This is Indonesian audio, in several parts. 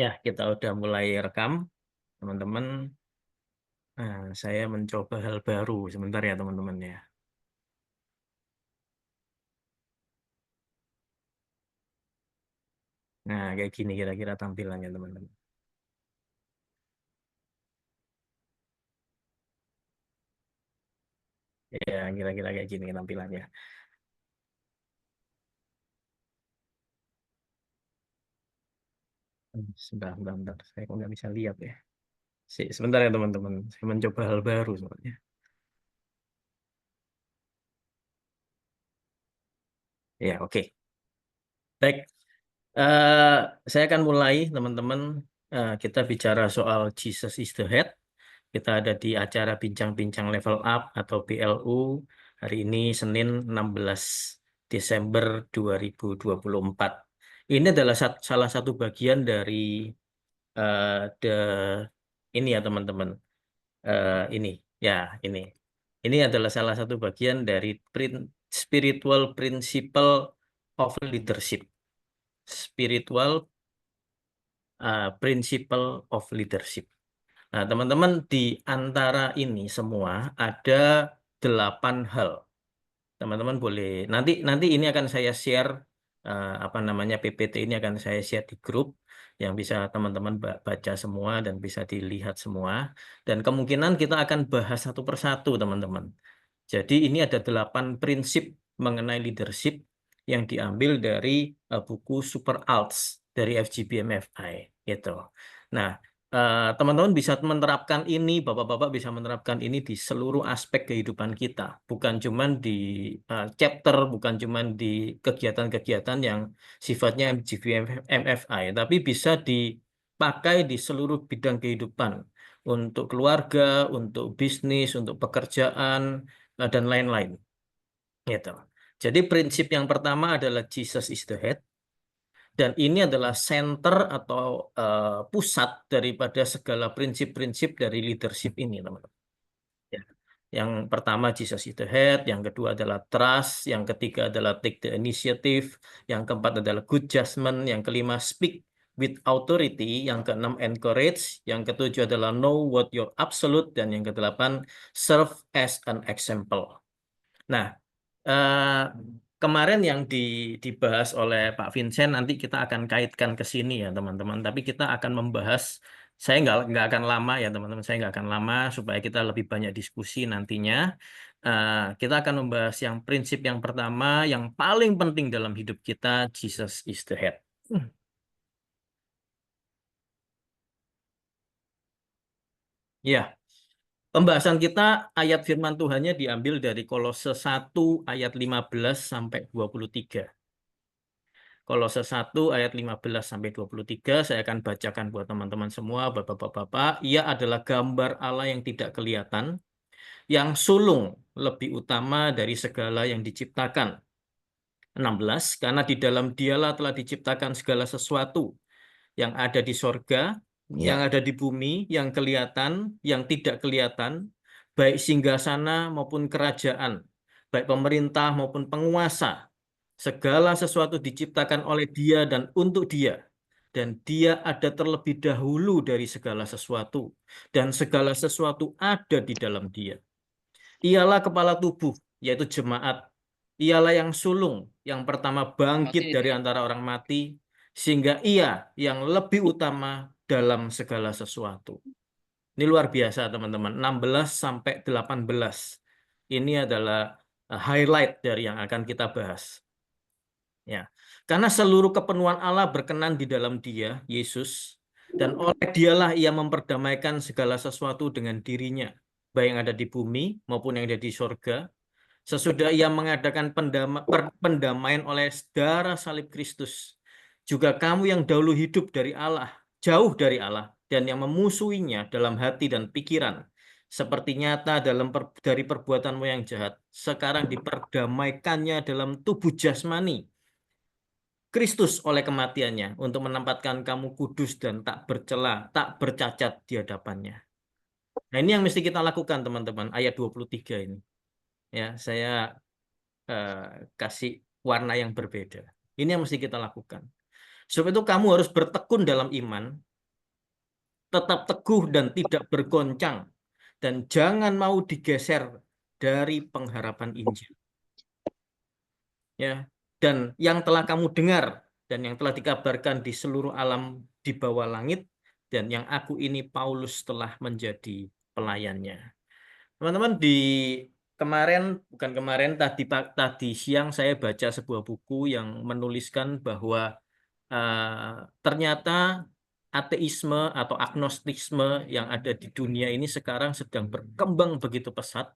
Ya, kita udah mulai rekam, teman-teman. Nah, saya mencoba hal baru sebentar ya, teman-teman ya. Nah, kayak gini kira-kira tampilannya, teman-teman. Ya, kira-kira kayak gini tampilannya. Sebentar. Saya kok nggak bisa lihat ya. Sebentar ya, teman-teman. Saya mencoba hal baru soalnya. Ya, oke. Baik. Eh, saya akan mulai, teman-teman. Kita bicara soal Jesus is the Head. Kita ada di acara Bincang-Bincang Level Up atau BLU hari ini Senin 16 Desember 2024. Ini adalah salah satu bagian dari eh, the ini ya, teman-teman. Ini ya, ini. Ini adalah salah satu bagian dari spiritual principle of leadership. Spiritual principle of leadership. Nah, teman-teman, di antara ini semua ada 8 hal. Teman-teman boleh nanti nanti ini akan saya share, apa namanya, PPT ini akan saya share di grup yang bisa teman-teman baca semua dan bisa dilihat semua. Dan kemungkinan kita akan bahas satu persatu, teman-teman. Jadi ini ada 8 prinsip mengenai leadership yang diambil dari buku Super Alts dari FGBMFI gitu. Nah, teman-teman bisa menerapkan ini, bapak-bapak bisa menerapkan ini di seluruh aspek kehidupan kita, bukan cuman di chapter, bukan cuman di kegiatan-kegiatan yang sifatnya MFI, tapi bisa dipakai di seluruh bidang kehidupan, untuk keluarga, untuk bisnis, untuk pekerjaan, dan lain-lain. Gitu. Jadi prinsip yang pertama adalah Jesus is the head. Dan ini adalah center atau pusat daripada segala prinsip-prinsip dari leadership ini, teman-teman. Ya. Yang pertama Jesus is the head, yang kedua adalah trust, yang ketiga adalah take the initiative, yang keempat adalah good judgment, yang kelima speak with authority, yang keenam encourage, yang ketujuh adalah know what your absolute, dan yang kedelapan serve as an example. Nah, eh, kemarin yang dibahas oleh Pak Vincent nanti kita akan kaitkan ke sini ya, teman-teman. Tapi kita akan membahas, saya nggak akan lama ya, teman-teman. Saya nggak akan lama supaya kita lebih banyak diskusi nantinya. Kita akan membahas yang prinsip yang pertama, yang paling penting dalam hidup kita, Jesus is the head. Ya, pembahasan kita ayat firman Tuhannya diambil dari Kolose 1 ayat 15 sampai 23. Kolose 1 ayat 15 sampai 23 saya akan bacakan buat teman-teman semua, Bapak-bapak. Ia adalah gambar Allah yang tidak kelihatan, yang sulung lebih utama dari segala yang diciptakan. 16, karena di dalam Dialah telah diciptakan segala sesuatu yang ada di sorga, yang ada di bumi, yang kelihatan, yang tidak kelihatan, baik singgasana maupun kerajaan, baik pemerintah maupun penguasa. Segala sesuatu diciptakan oleh Dia dan untuk Dia. Dan Dia ada terlebih dahulu dari segala sesuatu. Dan segala sesuatu ada di dalam Dia. Ialah kepala tubuh, yaitu jemaat. Ialah yang sulung, yang pertama bangkit dari antara orang mati, sehingga ia yang lebih utama dalam segala sesuatu. Ini luar biasa, teman-teman. 16 sampai 18. Ini adalah highlight dari yang akan kita bahas. Ya, karena seluruh kepenuhan Allah berkenan di dalam Dia, Yesus, dan oleh Dialah ia memperdamaikan segala sesuatu dengan dirinya, baik yang ada di bumi maupun yang ada di sorga. Sesudah ia mengadakan pendamaian oleh darah salib Kristus, juga kamu yang dahulu hidup dari Allah, jauh dari Allah, dan yang memusuhinya dalam hati dan pikiran, seperti nyata dari perbuatanmu yang jahat, sekarang diperdamaikannya dalam tubuh jasmani Kristus oleh kematiannya untuk menempatkan kamu kudus dan tak bercela, tak bercacat di hadapannya. Nah, ini yang mesti kita lakukan, teman-teman, ayat 23 ini. Ya, saya eh, kasih warna yang berbeda. Ini yang mesti kita lakukan. Sebab itu kamu harus bertekun dalam iman, tetap teguh dan tidak bergoncang, dan jangan mau digeser dari pengharapan Injil. Ya, dan yang telah kamu dengar dan yang telah dikabarkan di seluruh alam di bawah langit, dan yang aku ini Paulus telah menjadi pelayannya. Teman-teman, di kemarin, bukan kemarin, tadi siang saya baca sebuah buku yang menuliskan bahwa ternyata ateisme atau agnostisme yang ada di dunia ini sekarang sedang berkembang begitu pesat.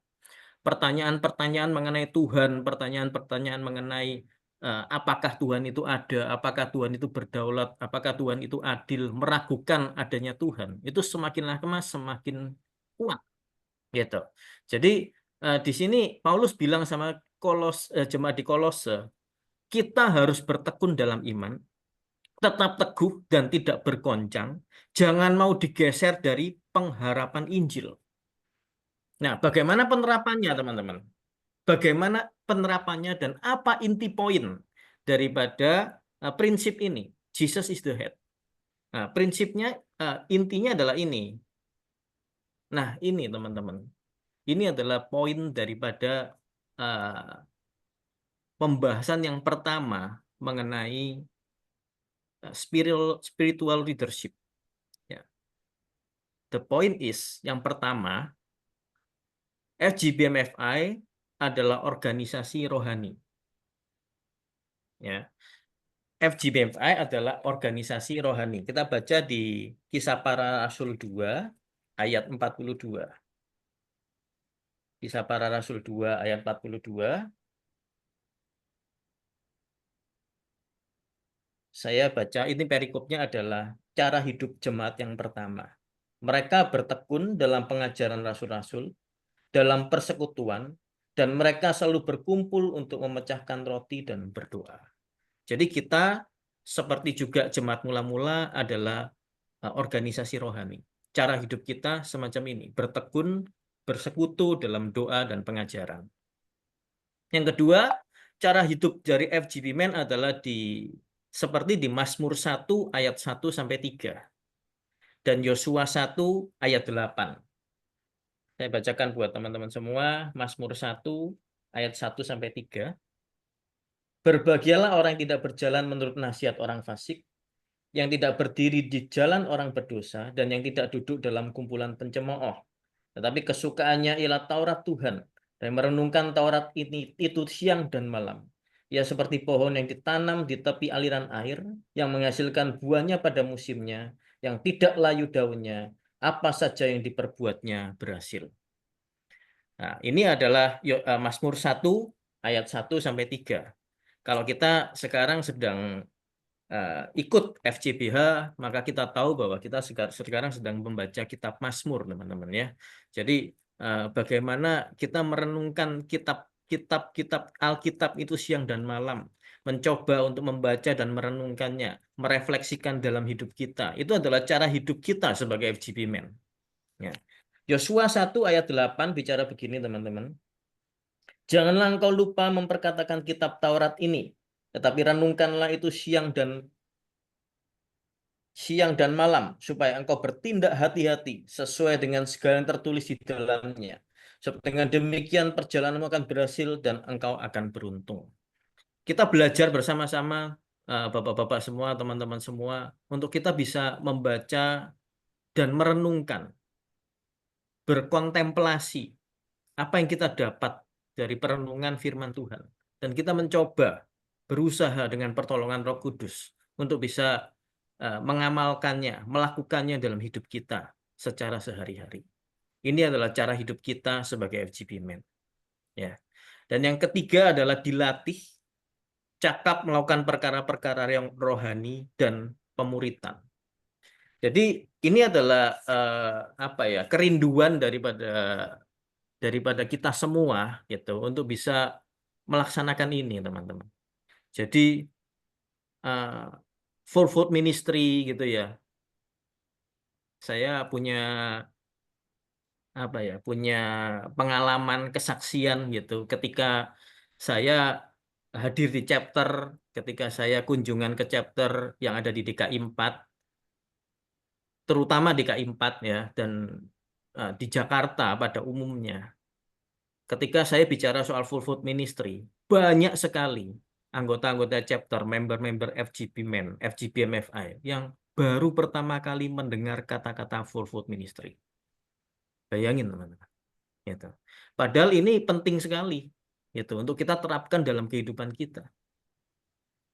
Pertanyaan-pertanyaan mengenai Tuhan, pertanyaan-pertanyaan mengenai apakah Tuhan itu ada, apakah Tuhan itu berdaulat, apakah Tuhan itu adil, meragukan adanya Tuhan, itu semakin lama semakin kuat, gitu. Jadi di sini Paulus bilang sama jemaat di Kolose, kita harus bertekun dalam iman, tetap teguh dan tidak bergoncang, jangan mau digeser dari pengharapan Injil. Nah, bagaimana penerapannya, teman-teman? Bagaimana penerapannya dan apa inti poin daripada prinsip ini? Jesus is the head. Nah, prinsipnya, intinya adalah ini. Nah, ini teman-teman. Ini adalah poin daripada uh, pembahasan yang pertama mengenai spiritual leadership. Ya. The point is, yang pertama, FGBMFI adalah organisasi rohani. Ya. FGBMFI adalah organisasi rohani. Kita baca di Kisah Para Rasul 2 ayat 42. Kisah Para Rasul 2 ayat 42. Saya baca ini perikopnya adalah cara hidup jemaat yang pertama. Mereka bertekun dalam pengajaran rasul-rasul, dalam persekutuan, dan mereka selalu berkumpul untuk memecahkan roti dan berdoa. Jadi kita seperti juga jemaat mula-mula adalah organisasi rohani. Cara hidup kita semacam ini, bertekun, bersekutu dalam doa dan pengajaran. Yang kedua, cara hidup dari FGB Men adalah seperti di Mazmur 1 ayat 1 sampai 3 dan Yosua 1 ayat 8. Saya bacakan buat teman-teman semua, Mazmur 1 ayat 1 sampai 3. Berbahagialah orang yang tidak berjalan menurut nasihat orang fasik, yang tidak berdiri di jalan orang berdosa, dan yang tidak duduk dalam kumpulan pencemooh. Tetapi kesukaannya ialah Taurat Tuhan, dan merenungkan Taurat ini itu siang dan malam. Ia seperti pohon yang ditanam di tepi aliran air, yang menghasilkan buahnya pada musimnya, yang tidak layu daunnya, apa saja yang diperbuatnya berhasil. Nah, ini adalah Mazmur 1 ayat 1 sampai 3. Kalau kita sekarang sedang ikut FCBH, maka kita tahu bahwa kita sekarang sedang membaca kitab Mazmur, teman-teman ya. Jadi bagaimana kita merenungkan kitab Alkitab itu siang dan malam, mencoba untuk membaca dan merenungkannya, merefleksikan dalam hidup kita. Itu adalah cara hidup kita sebagai FGB Men. Ya. Yosua 1 ayat 8 bicara begini, teman-teman. Janganlah engkau lupa memperkatakan kitab Taurat ini, tetapi renungkanlah itu siang dan malam, supaya engkau bertindak hati-hati sesuai dengan segala yang tertulis di dalamnya. Sebab dengan demikian perjalananmu akan berhasil dan engkau akan beruntung. Kita belajar bersama-sama, bapak-bapak semua, teman-teman semua, untuk kita bisa membaca dan merenungkan, berkontemplasi apa yang kita dapat dari perenungan firman Tuhan. Dan kita mencoba berusaha dengan pertolongan Roh Kudus untuk bisa mengamalkannya, melakukannya dalam hidup kita secara sehari-hari. Ini adalah cara hidup kita sebagai FGB Men. Ya. Dan yang ketiga adalah dilatih, cakap melakukan perkara-perkara yang rohani dan pemuritan. Jadi ini adalah apa ya, kerinduan daripada kita semua gitu untuk bisa melaksanakan ini, teman-teman. Jadi full food ministry gitu ya. Saya punya apa ya, punya pengalaman kesaksian gitu ketika saya hadir di chapter ketika saya kunjungan ke chapter yang ada di DKI 4, terutama DKI 4 ya, dan di Jakarta pada umumnya. Ketika saya bicara soal full food ministry, banyak sekali anggota-anggota chapter, member-member FGB-Men, FGBMFI yang baru pertama kali mendengar kata-kata full food ministry. Bayangin teman-teman. Gitu. Padahal ini penting sekali gitu untuk kita terapkan dalam kehidupan kita.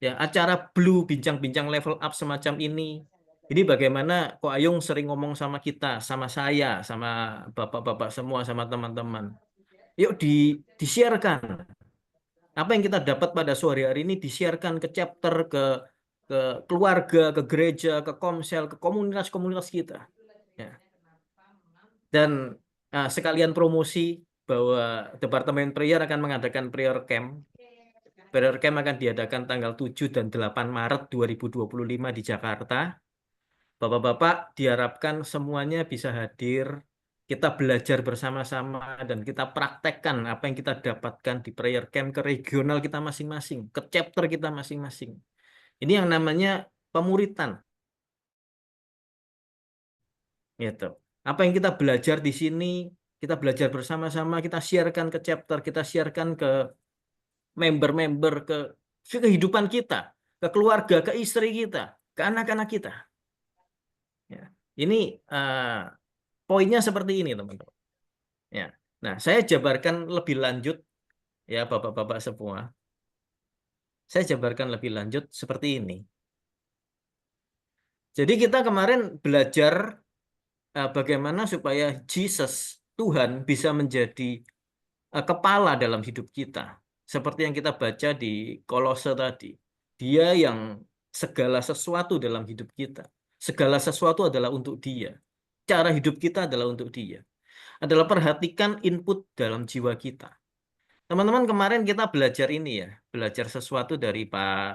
Ya, acara Blue bincang-bincang level up semacam ini bagaimana Ko Ayung sering ngomong sama kita, sama saya, sama bapak-bapak semua, sama teman-teman. Yuk disiarkan. Apa yang kita dapat pada sore hari ini disiarkan ke chapter, ke keluarga, ke gereja, ke komsel, ke komunitas-komunitas kita. Ya. Dan sekalian promosi bahwa Departemen Prayer akan mengadakan prayer camp. Prayer camp akan diadakan tanggal 7 dan 8 Maret 2025 di Jakarta. Bapak-bapak diharapkan semuanya bisa hadir. Kita belajar bersama-sama dan kita praktekkan apa yang kita dapatkan di prayer camp ke regional kita masing-masing, ke chapter kita masing-masing. Ini yang namanya pemuritan. Gitu. Apa yang kita belajar di sini, kita belajar bersama-sama, kita siarkan ke chapter, kita siarkan ke member-member, ke kehidupan kita, ke keluarga, ke istri kita, ke anak-anak kita. Ya. Ini poinnya seperti ini, teman-teman. Ya. Nah, saya jabarkan lebih lanjut, ya Bapak-bapak semua. Saya jabarkan lebih lanjut seperti ini. Jadi kita kemarin belajar bagaimana supaya Jesus, Tuhan, bisa menjadi kepala dalam hidup kita. Seperti yang kita baca di Kolose tadi. Dia yang segala sesuatu dalam hidup kita. Segala sesuatu adalah untuk dia. Cara hidup kita adalah untuk dia. Adalah perhatikan input dalam jiwa kita. Teman-teman kemarin kita belajar ini ya. Belajar sesuatu dari Pak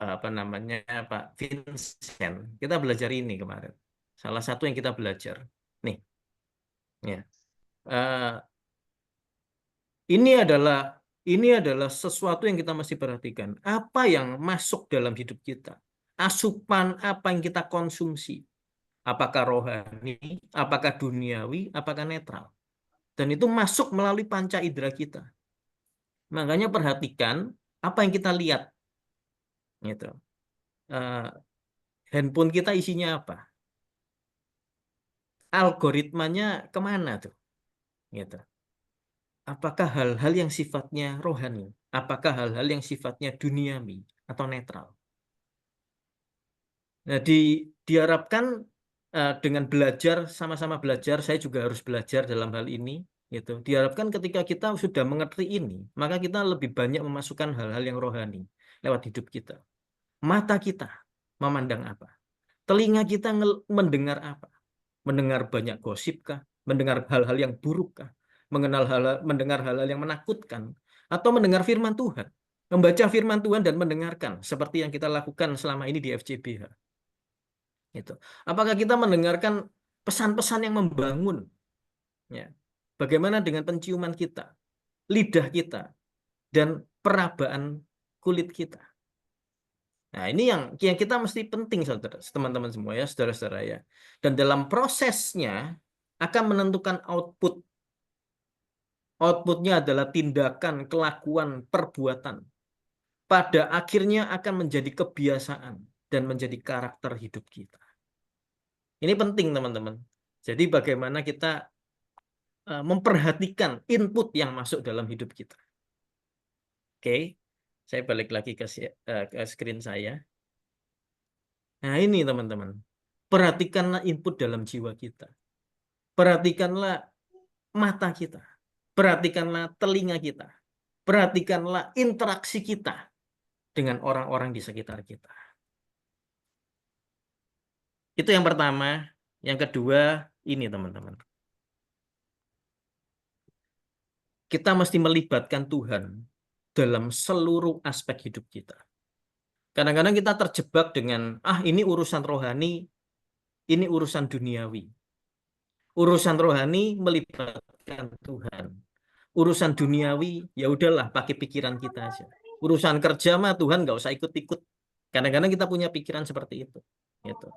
apa namanya Pak Vincent. Kita belajar ini kemarin. Salah satu yang kita belajar. Nih. Ya. Eh, Ini adalah sesuatu yang kita mesti perhatikan. Apa yang masuk dalam hidup kita? Asupan apa yang kita konsumsi? Apakah rohani, apakah duniawi, apakah netral? Dan itu masuk melalui panca indera kita. Makanya perhatikan apa yang kita lihat. Gitu. Eh, Handphone kita isinya apa? Algoritmanya kemana tuh? Gitu. Apakah hal-hal yang sifatnya rohani? Apakah hal-hal yang sifatnya duniawi atau netral? Nah, diharapkan dengan belajar, sama-sama belajar, saya juga harus belajar dalam hal ini, gitu. Diharapkan ketika kita sudah mengerti ini, maka kita lebih banyak memasukkan hal-hal yang rohani lewat hidup kita. Mata kita memandang apa? Telinga kita mendengar apa? Mendengar banyak gosip kah? Mendengar hal-hal yang buruk kah? Mendengar hal-hal yang menakutkan? Atau mendengar firman Tuhan? Membaca firman Tuhan dan mendengarkan, seperti yang kita lakukan selama ini di FCBH. Gitu. Apakah kita mendengarkan pesan-pesan yang membangun? Ya. Bagaimana dengan penciuman kita, lidah kita, dan perabaan kulit kita? Nah, ini yang kita mesti penting, saudara, teman-teman semua ya, saudara-saudara ya. Dan dalam prosesnya akan menentukan output. Outputnya adalah tindakan, kelakuan, perbuatan. Pada akhirnya akan menjadi kebiasaan dan menjadi karakter hidup kita. Ini penting, teman-teman. Jadi bagaimana kita memperhatikan input yang masuk dalam hidup kita. Oke, saya balik lagi ke screen saya. Nah ini teman-teman, perhatikanlah input dalam jiwa kita. Perhatikanlah mata kita. Perhatikanlah telinga kita. Perhatikanlah interaksi kita dengan orang-orang di sekitar kita. Itu yang pertama. Yang kedua, ini teman-teman. Kita mesti melibatkan Tuhan dalam seluruh aspek hidup kita. Kadang-kadang kita terjebak dengan, ini urusan rohani, ini urusan duniawi. Urusan rohani melibatkan Tuhan. Urusan duniawi, ya udahlah pakai pikiran kita aja. Urusan kerja mah Tuhan nggak usah ikut-ikut. Kadang-kadang kita punya pikiran seperti itu. Gitu.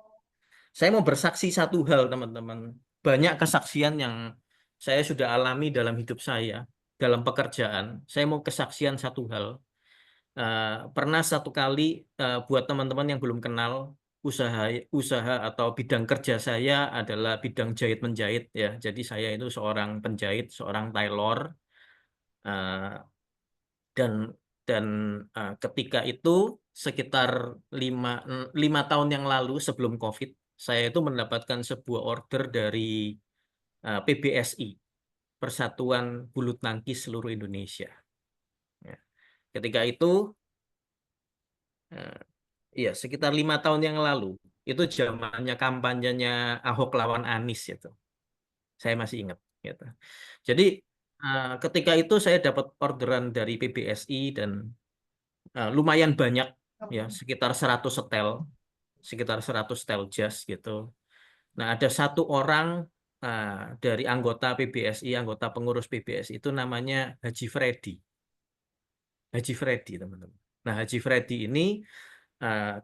Saya mau bersaksi satu hal, teman-teman. Banyak kesaksian yang saya sudah alami dalam hidup saya, dalam pekerjaan. Saya mau kesaksian satu hal. Pernah satu kali, buat teman-teman yang belum kenal, usaha usaha atau bidang kerja saya adalah bidang jahit menjahit ya. Jadi saya itu seorang penjahit, seorang tailor. Eh, dan dan ketika itu sekitar 5 tahun yang lalu sebelum COVID, saya itu mendapatkan sebuah order dari PBSI, Persatuan Bulu Tangkis Seluruh Indonesia. Ya. Ketika itu, eh, iya sekitar 5 tahun yang lalu, itu zamannya kampanyenya Ahok lawan Anies itu. Saya masih ingat. Gitu. Jadi ketika itu saya dapat orderan dari PBSI dan lumayan banyak ya sekitar 100 setel jas gitu. Nah, ada satu orang uh, dari anggota PBSI, anggota pengurus PBSI itu namanya Haji Freddy. Haji Freddy, teman-teman. Nah, Haji Freddy ini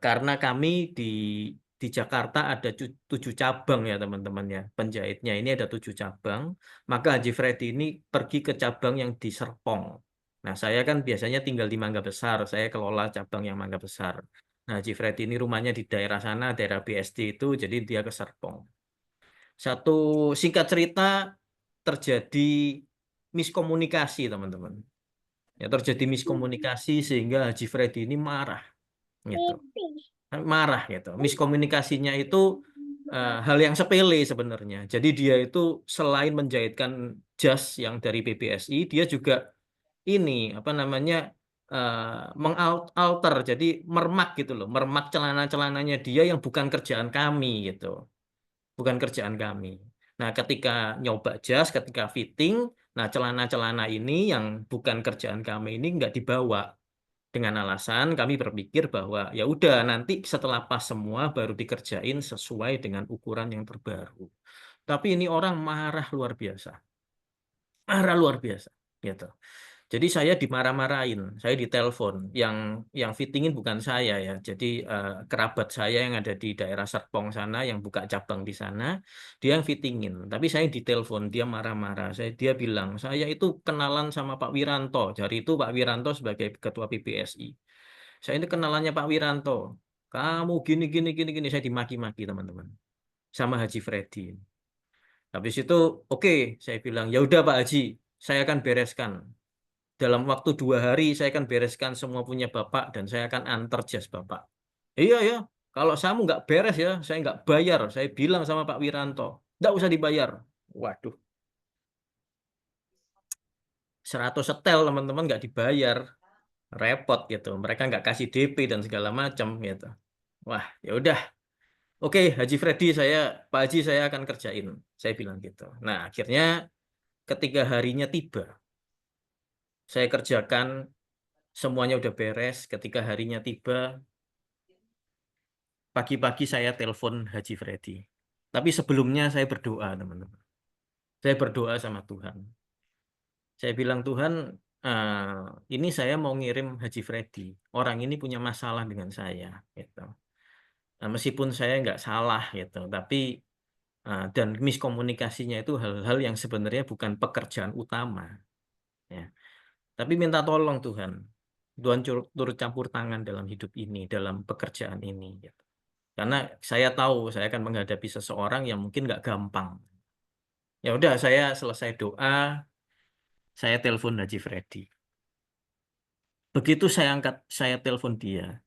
karena kami di Jakarta ada 7 cabang ya teman-teman ya. Penjahitnya ini ada 7 cabang. Maka Haji Freddy ini pergi ke cabang yang di Serpong. Nah, saya kan biasanya tinggal di Mangga Besar. Saya kelola cabang yang Mangga Besar. Nah, Haji Freddy ini rumahnya di daerah sana, daerah BSD itu, jadi dia ke Serpong. Satu singkat cerita terjadi miskomunikasi teman-teman. Ya, terjadi miskomunikasi sehingga Haji Freddy ini marah gitu. Marah gitu. Miskomunikasinya itu hal yang sepele sebenarnya. Jadi dia itu selain menjahitkan jas yang dari PBSI, dia juga ini apa namanya mengalter, jadi mermak gitu loh, mermak celana-celananya dia yang bukan kerjaan kami gitu, bukan kerjaan kami. Nah, ketika nyoba jas, ketika fitting, nah celana-celana ini yang bukan kerjaan kami ini nggak dibawa dengan alasan kami berpikir bahwa ya udah nanti setelah pas semua baru dikerjain sesuai dengan ukuran yang terbaru. Tapi ini orang marah luar biasa, marah luar biasa, gitu. Jadi saya dimarah-marahin, saya ditelepon. Yang fittingin bukan saya ya. Jadi kerabat saya yang ada di daerah Serpong sana, yang buka cabang di sana, dia yang fittingin. Tapi saya ditelepon, dia marah-marah. Dia bilang saya itu kenalan sama Pak Wiranto. Jadi itu Pak Wiranto sebagai ketua PBSI. Saya ini kenalannya Pak Wiranto. Kamu gini gini gini gini, saya dimaki-maki teman-teman sama Haji Freddy. Habis itu, oke, saya bilang ya udah Pak Haji, saya akan bereskan. Dalam waktu 2 hari saya akan bereskan semua punya Bapak dan saya akan antar jas Bapak. Iya ya, kalau kamu nggak beres ya, saya nggak bayar. Saya bilang sama Pak Wiranto, nggak usah dibayar. Waduh, 100 setel teman-teman nggak dibayar, repot gitu. Mereka nggak kasih DP dan segala macam gitu. Wah, ya udah. Oke, Haji Freddy, Pak Haji saya akan kerjain. Saya bilang gitu. Nah, akhirnya ketika harinya tiba, saya kerjakan semuanya udah beres. Ketika harinya tiba, pagi-pagi saya telepon Haji Freddy. Tapi sebelumnya saya berdoa, teman-teman. Saya berdoa sama Tuhan. Saya bilang, Tuhan, ini saya mau ngirim Haji Freddy. Orang ini punya masalah dengan saya. Gitu. Nah, meskipun saya nggak salah, gitu, tapi dan miskomunikasinya itu hal-hal yang sebenarnya bukan pekerjaan utama. Ya. Tapi minta tolong Tuhan. Tuhan turut campur tangan dalam hidup ini, dalam pekerjaan ini. Gitu. Karena saya tahu saya akan menghadapi seseorang yang mungkin nggak gampang. Ya udah, saya selesai doa, saya telepon Haji Freddy. Begitu saya angkat, saya telepon dia.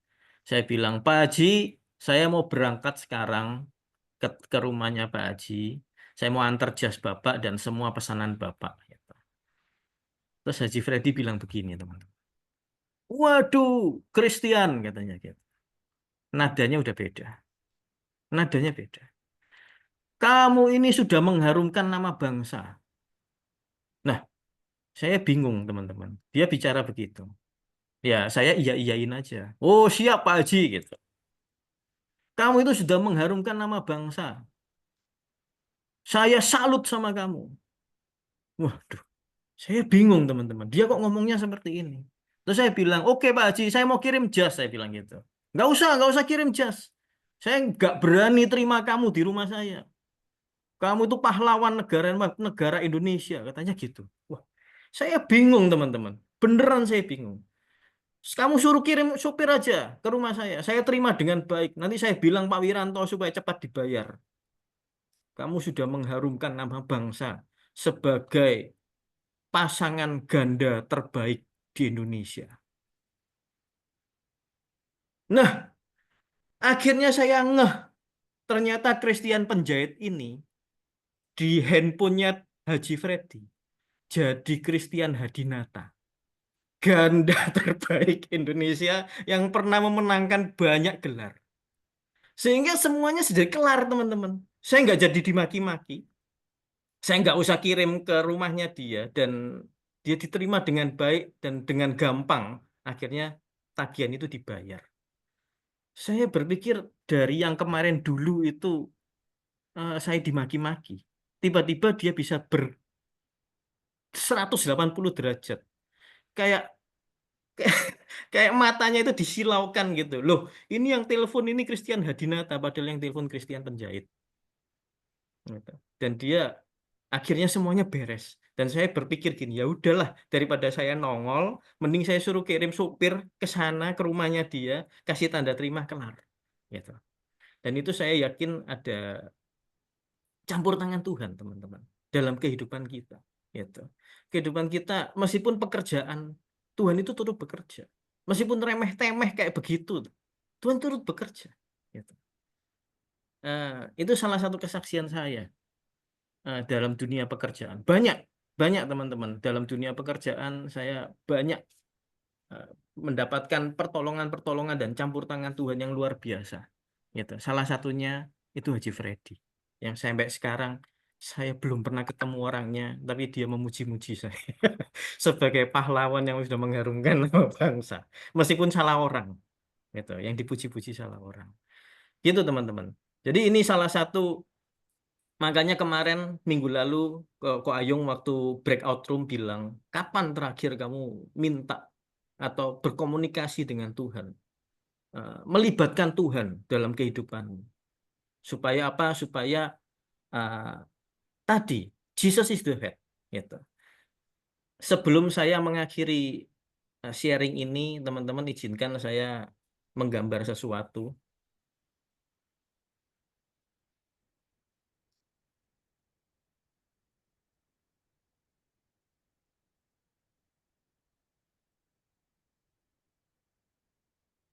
Saya bilang, Pak Haji, saya mau berangkat sekarang ke rumahnya Pak Haji. Saya mau antar jas Bapak dan semua pesanan Bapak. Gitu. Terus Haji Freddy bilang begini, teman-teman. Waduh, Christian, katanya gitu. Nadanya udah beda. Nadanya beda. Kamu ini sudah mengharumkan nama bangsa. Nah, saya bingung, teman-teman. Dia bicara begitu. Ya, saya iya-iyain aja. Oh, siap Pak Haji gitu. Kamu itu sudah mengharumkan nama bangsa. Saya salut sama kamu. Waduh. Saya bingung teman-teman. Dia kok ngomongnya seperti ini. Terus saya bilang, oke Pak Haji, saya mau kirim jas. Saya bilang gitu. Nggak usah kirim jas. Saya nggak berani terima kamu di rumah saya. Kamu itu pahlawan negara negara Indonesia, katanya gitu. Wah, saya bingung teman-teman. Beneran saya bingung. Kamu suruh kirim supir aja ke rumah saya. Saya terima dengan baik. Nanti saya bilang Pak Wiranto supaya cepat dibayar. Kamu sudah mengharumkan nama bangsa sebagai pasangan ganda terbaik di Indonesia. Nah, akhirnya saya ngeh. Ternyata Christian penjahit ini di handphonenya Haji Freddy jadi Christian Hadinata. Ganda terbaik Indonesia yang pernah memenangkan banyak gelar. Sehingga semuanya sudah kelar, teman-teman. Saya nggak jadi dimaki-maki. Saya nggak usah kirim ke rumahnya dia. Dan dia diterima dengan baik dan dengan gampang. Akhirnya tagihan itu dibayar. Saya berpikir dari yang kemarin dulu itu saya dimaki-maki. Tiba-tiba dia bisa 180 derajat. Kayak kayak matanya itu disilaukan gitu. Loh, ini yang telepon ini Christian Hadinata, padahal yang telepon Christian penjahit. Gitu. Dan dia akhirnya semuanya beres. Dan saya berpikir gini, ya udahlah, daripada saya nongol, mending saya suruh kirim supir ke sana, ke rumahnya dia, kasih tanda terima kelar. Gitu. Dan itu saya yakin ada campur tangan Tuhan, teman-teman, dalam kehidupan kita. Gitu. Kehidupan kita, meskipun pekerjaan, Tuhan itu turut bekerja. Meskipun remeh-temeh kayak begitu, Tuhan turut bekerja. Gitu. Eh, itu salah satu kesaksian saya dalam dunia pekerjaan. Banyak, banyak teman-teman. Dalam dunia pekerjaan saya banyak eh, mendapatkan pertolongan-pertolongan dan campur tangan Tuhan yang luar biasa. Gitu. Salah satunya itu Haji Freddy. Yang sampai sekarang saya belum pernah ketemu orangnya, tapi dia memuji-muji saya sebagai pahlawan yang sudah mengharumkan nama bangsa. Meskipun salah orang, gitu. Yang dipuji-puji salah orang. Gitu teman-teman. Jadi ini salah satu. Makanya kemarin minggu lalu Ko Ayung waktu breakout room bilang, kapan terakhir kamu minta atau berkomunikasi dengan Tuhan, melibatkan Tuhan dalam kehidupanmu, supaya apa? Supaya uh, tadi Jesus is the head. Gitu. Sebelum saya mengakhiri sharing ini, teman-teman izinkan saya menggambar sesuatu.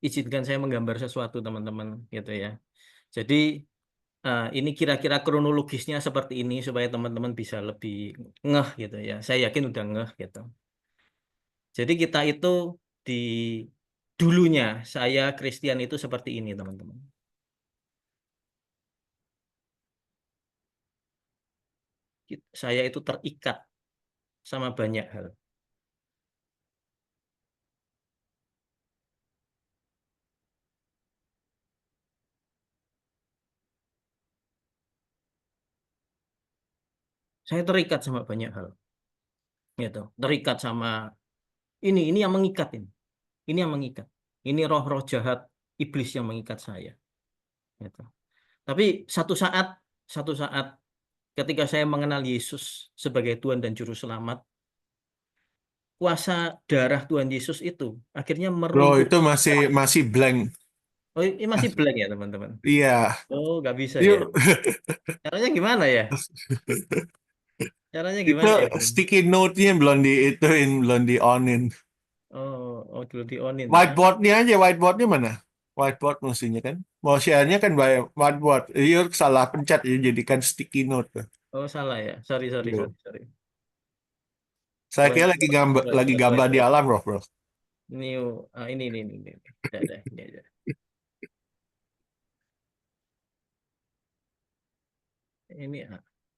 Izinkan saya menggambar sesuatu, teman-teman, gitu ya. Jadi ini kira-kira kronologisnya seperti ini supaya teman-teman bisa lebih ngeh gitu ya. Saya yakin udah ngeh gitu. Jadi kita itu di dulunya saya Kristen itu seperti ini teman-teman. Saya itu terikat sama banyak hal. Saya terikat sama banyak hal gitu. Terikat sama ini yang mengikat ini. Ini yang mengikat. Ini roh-roh jahat iblis yang mengikat saya gitu. Tapi satu saat ketika saya mengenal Yesus sebagai Tuhan dan Juru Selamat, kuasa darah Tuhan Yesus itu akhirnya Bro, itu meruntuhkan. masih masih blank. Oh, ini masih blank ya teman-teman. Iya. Oh, nggak bisa ya. Yuk. Caranya gimana ya? Caranya Itu gimana ya, Bro? sticky note-nya belum diituin, belum di onin. Oh, oh dulu di onin ya. Whiteboard-nya aja, whiteboard-nya mana? Whiteboard mestinya kan. Mau share-nya kan by whiteboard. Yuk salah pencet ya jadikan sticky note. Oh, salah ya. Sorry, sorry, Iya. sorry, sorry. Saya kira Whiteboard, lagi whiteboard, gambar di whiteboard. alam, bro. New, ini. Ada, ini aja. Ini,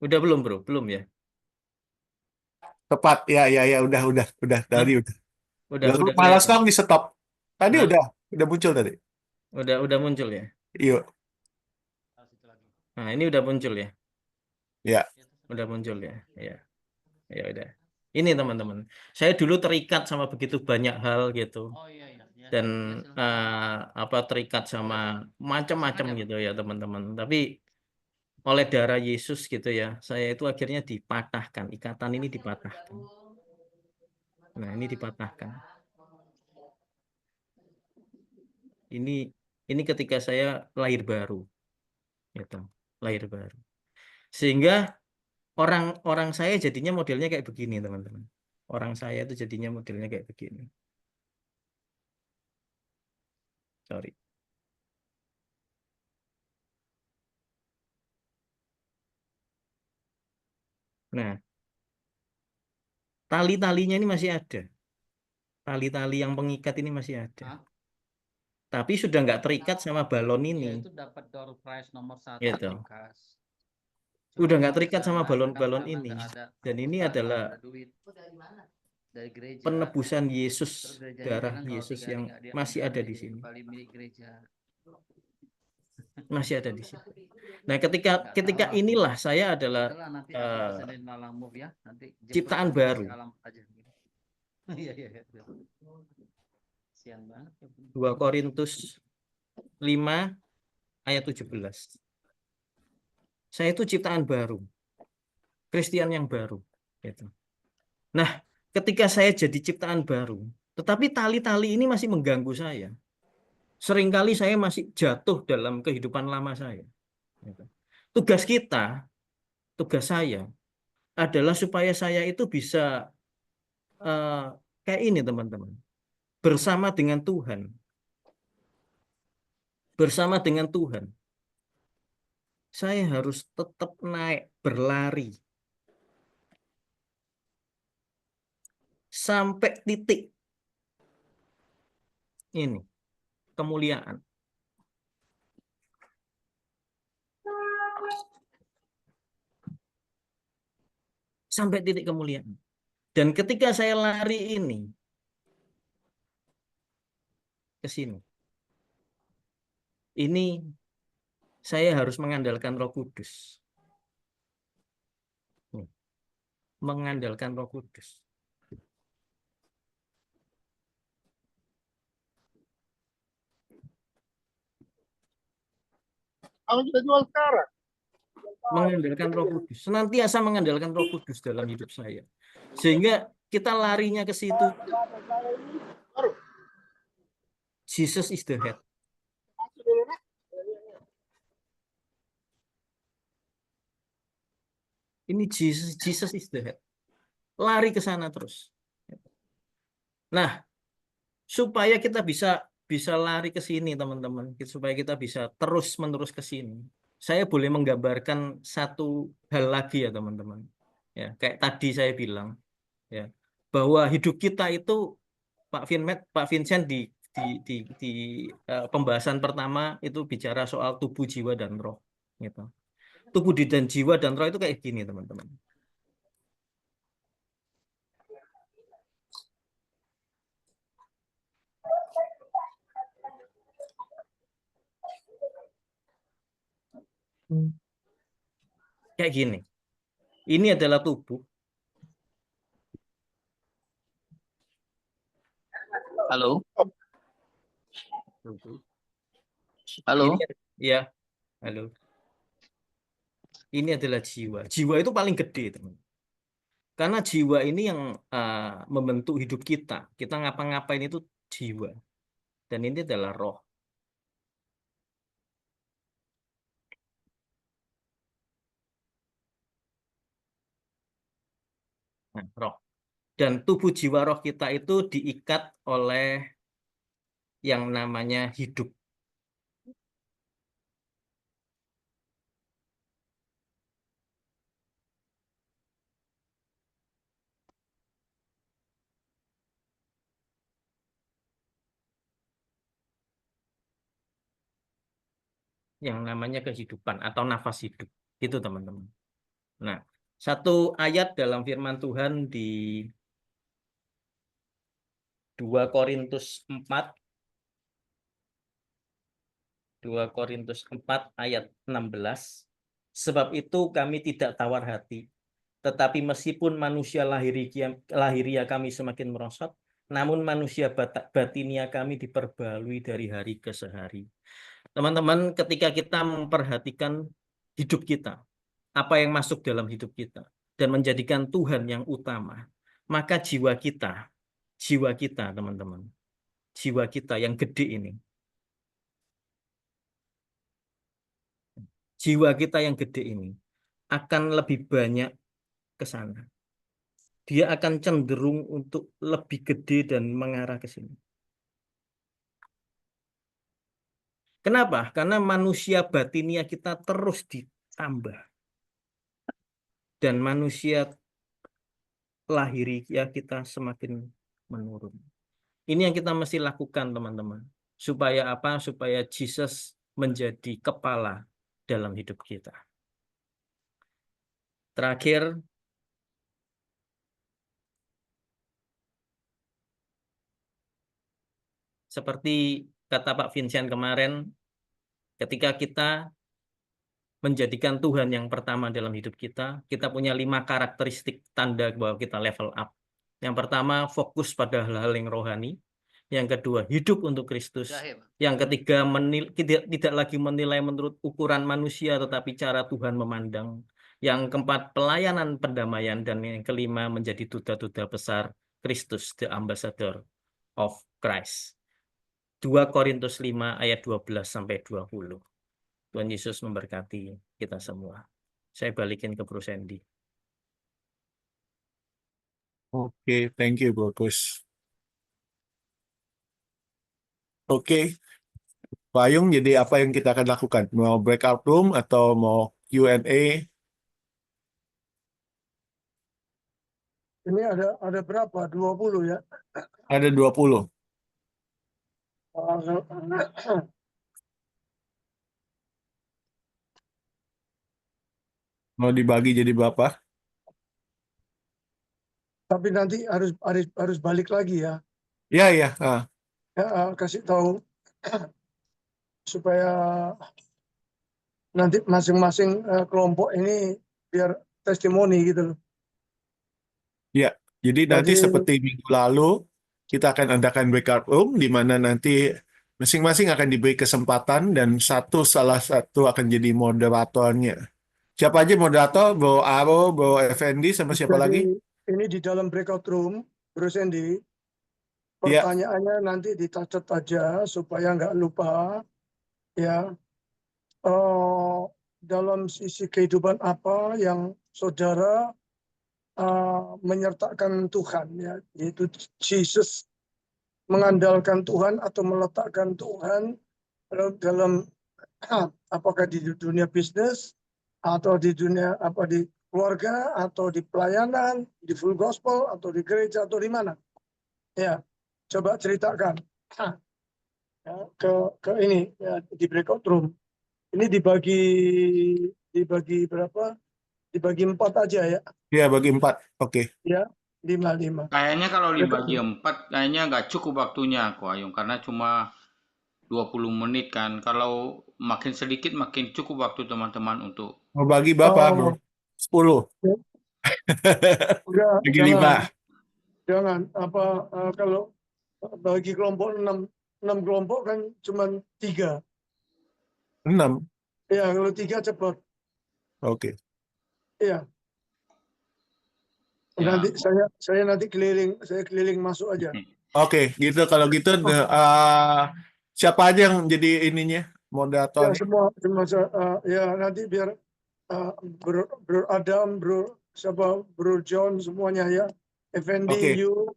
udah belum, Bro? Belum ya? Tepat, ya, udah Hah? tadi udah. Udah Malah kelihatan. sekarang di stop. Tadi Hah? udah muncul tadi. Udah muncul ya. Yuk, Nah, ini udah muncul ya. ya. Udah muncul ya. Ya, ya udah. Ini teman-teman, saya dulu terikat sama begitu banyak hal gitu, Oh iya iya ya. dan Ya, silakan. apa terikat sama macam-macam Silakan, gitu ya teman-teman. Tapi oleh darah Yesus gitu ya, saya itu akhirnya dipatahkan, ikatan ini dipatahkan. Nah, ini dipatahkan. Ini ketika saya lahir baru, gitu, lahir baru. Sehingga orang saya jadinya modelnya kayak begini, teman-teman. Orang saya itu jadinya modelnya kayak begini. Sorry. Nah, tali-talinya ini masih ada. Tali-tali yang pengikat ini masih ada. Hah? Tapi sudah nggak terikat sama balon ini. Ya itu dapat door prize nomor 1 Gitu. di KAS. Udah Cuma nggak nggak terikat bisa sama mainkan balon-balon karena ini. nggak ada Dan ini pulsa, adalah nggak ada duit. Dari gereja. penebusan Yesus, Terus gerejanya darah bilang kalau Yesus 3 hari yang nggak dia masih ada ada di jadi sini. kembali milik gereja. Masih ada di sini. Nah, ketika Nggak tahu aku. inilah saya adalah Udahlah nanti aku pesenin malam move ya. Nanti jemput ciptaan aku kasih baru. alamat aja. Iya iya iya. Sian banget ya. 2 Korintus 5 ayat 17. Saya itu ciptaan baru. Kristen yang baru. Gitu. Nah, ketika saya jadi ciptaan baru, tetapi tali-tali ini masih mengganggu saya. Seringkali saya masih jatuh dalam kehidupan lama saya. Gitu. Tugas kita, tugas saya adalah supaya saya itu bisa eh, kayak ini teman-teman. Bersama dengan Tuhan. Bersama dengan Tuhan. Saya harus tetap naik, berlari. Sampai titik ini, kemuliaan. Sampai titik kemuliaan. Dan ketika saya lari ini, ke sini. Ini saya harus mengandalkan Roh Kudus. Mengandalkan Roh Kudus. Kamu kita jual sekarang. Mengandalkan Roh Kudus. Senantiasa mengandalkan Roh Kudus dalam hidup saya. Sehingga kita larinya ke situ. Jesus is the head. Ini Jesus is the head. Lari ke sana terus. Nah, supaya kita bisa lari ke sini, teman-teman. Supaya kita bisa terus-menerus ke sini. Saya boleh menggambarkan satu hal lagi ya, teman-teman. Ya, kayak tadi saya bilang, ya, bahwa hidup kita itu Pak Vincent di pembahasan pertama itu bicara soal tubuh, jiwa dan roh, gitu. Tubuh dan jiwa dan roh itu kayak gini, teman-teman. Kayak gini. Ini adalah tubuh. Halo. Tubuh. Halo. Ini ya, halo. Ini adalah jiwa. Jiwa itu paling gede, teman. Karena jiwa ini yang membentuk hidup kita. Kita ngapa-ngapain itu jiwa. Dan ini adalah roh. Nah, roh. Dan tubuh jiwa roh kita itu diikat oleh yang namanya hidup. Yang namanya kehidupan atau nafas hidup. Itu teman-teman. Nah, satu ayat dalam firman Tuhan di 2 Korintus 4, 2 Korintus 4 ayat 16. Sebab itu kami tidak tawar hati, Tetapi meskipun manusia lahiria kami semakin merosot, namun manusia batinia kami diperbarui dari hari ke hari. Teman-teman, ketika kita memperhatikan hidup kita, apa yang masuk dalam hidup kita, dan menjadikan Tuhan yang utama, maka jiwa kita, teman-teman, jiwa kita yang gede ini, jiwa kita yang gede ini akan lebih banyak ke sana. Dia akan cenderung untuk lebih gede dan mengarah ke sini. Kenapa? Karena manusia batinia kita terus ditambah. Dan manusia lahiria kita semakin menurun. Ini yang kita mesti lakukan, teman-teman. Supaya apa? Supaya Jesus menjadi kepala dalam hidup kita. Terakhir, seperti kata Pak Vincent kemarin, ketika kita menjadikan Tuhan yang pertama dalam hidup kita, kita punya 5 karakteristik tanda bahwa kita level up. Yang pertama, fokus pada hal-hal yang rohani. Yang kedua, hidup untuk Kristus. Yang ketiga, tidak lagi menilai menurut ukuran manusia, tetapi cara Tuhan memandang. Yang keempat, pelayanan pendamaian. Dan yang kelima, menjadi duta-duta besar Kristus, the ambassador of Christ. 2 Korintus 5 ayat 12-20. Tuhan Yesus memberkati kita semua. Saya balikin ke Bro Sandy. Oke, thank you, Bagus. Oke, Pak Ayung, jadi apa yang kita akan lakukan? Mau breakout room atau mau Q&A? Ini ada berapa? 20 ya? Ada 20. Mau dibagi jadi berapa? Tapi nanti harus balik lagi ya. Ya, ya. Kasih tahu supaya nanti masing-masing kelompok ini biar testimoni gitu loh. Ya, jadi nanti Jadi seperti minggu lalu, kita akan adakan breakout room, di mana nanti masing-masing akan diberi kesempatan, dan salah satu akan jadi moderatornya. Siapa aja moderator? Bro Aro, Bro Effendi, sama siapa lagi? ini di dalam breakout room, Bro Sandy, Ya, pertanyaannya nanti dicatat aja supaya nggak lupa ya. Dalam sisi kehidupan apa yang saudara menyertakan Tuhan ya, yaitu Jesus, mengandalkan Tuhan atau meletakkan Tuhan dalam apakah di dunia bisnis atau di dunia di keluarga atau di pelayanan, di full gospel atau di gereja atau di mana ya, coba ceritakan ya, ke ini ya, di breakout room ini dibagi berapa, dibagi 4 aja ya. ya bagi 4. Oke. Ya, 5. Kayaknya kalau dibagi 4 kayaknya nggak cukup waktunya, Ko Ayung, karena cuma 20 menit kan. Kalau makin sedikit makin cukup waktu teman-teman untuk Mau bagi berapa, Bro? 10. Enggak, Bagi 5. jangan kalau bagi kelompok 6 kelompok kan cuma 3. 6. Ya, kalau 3 cepat. Oke. Iya. Ya. Nanti saya nanti keliling masuk aja. Oke, gitu. Kalau gitu, siapa aja yang jadi ininya, Ya, moderatornya? semua ya nanti biar Bro Adam, Bro John semuanya ya. Effendi, Oke. you.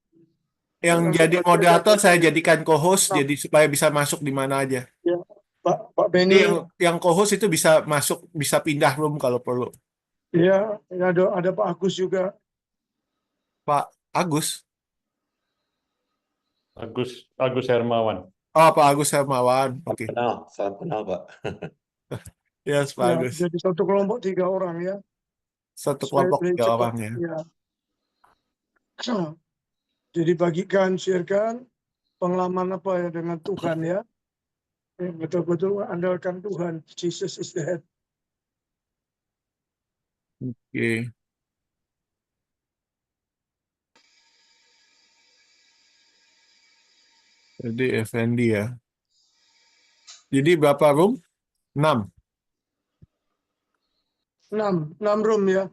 Yang Nanti jadi bagian moderator dari- saya jadikan co-host, Nah. jadi supaya bisa masuk di mana aja. Ya, Pak Jadi Benny. yang co-host itu bisa masuk, bisa pindah room kalau perlu. Ya, ada Pak Agus juga. Pak Agus. Agus Hermawan. Oh, Pak Agus Hermawan. Oke. Salam kenal, Pak. Yes, Pak Ya, Agus. jadi satu kelompok 3 orang ya. Satu Supaya kelompok lebih 3 cepat. orang ya. Ya. Jadi bagikan, sharekan pengalaman apa ya dengan Tuhan ya. Betul-betul andalkan Tuhan. Jesus is the head. Oke. Jadi Effendi ya. Jadi berapa room? 6. 6 room ya.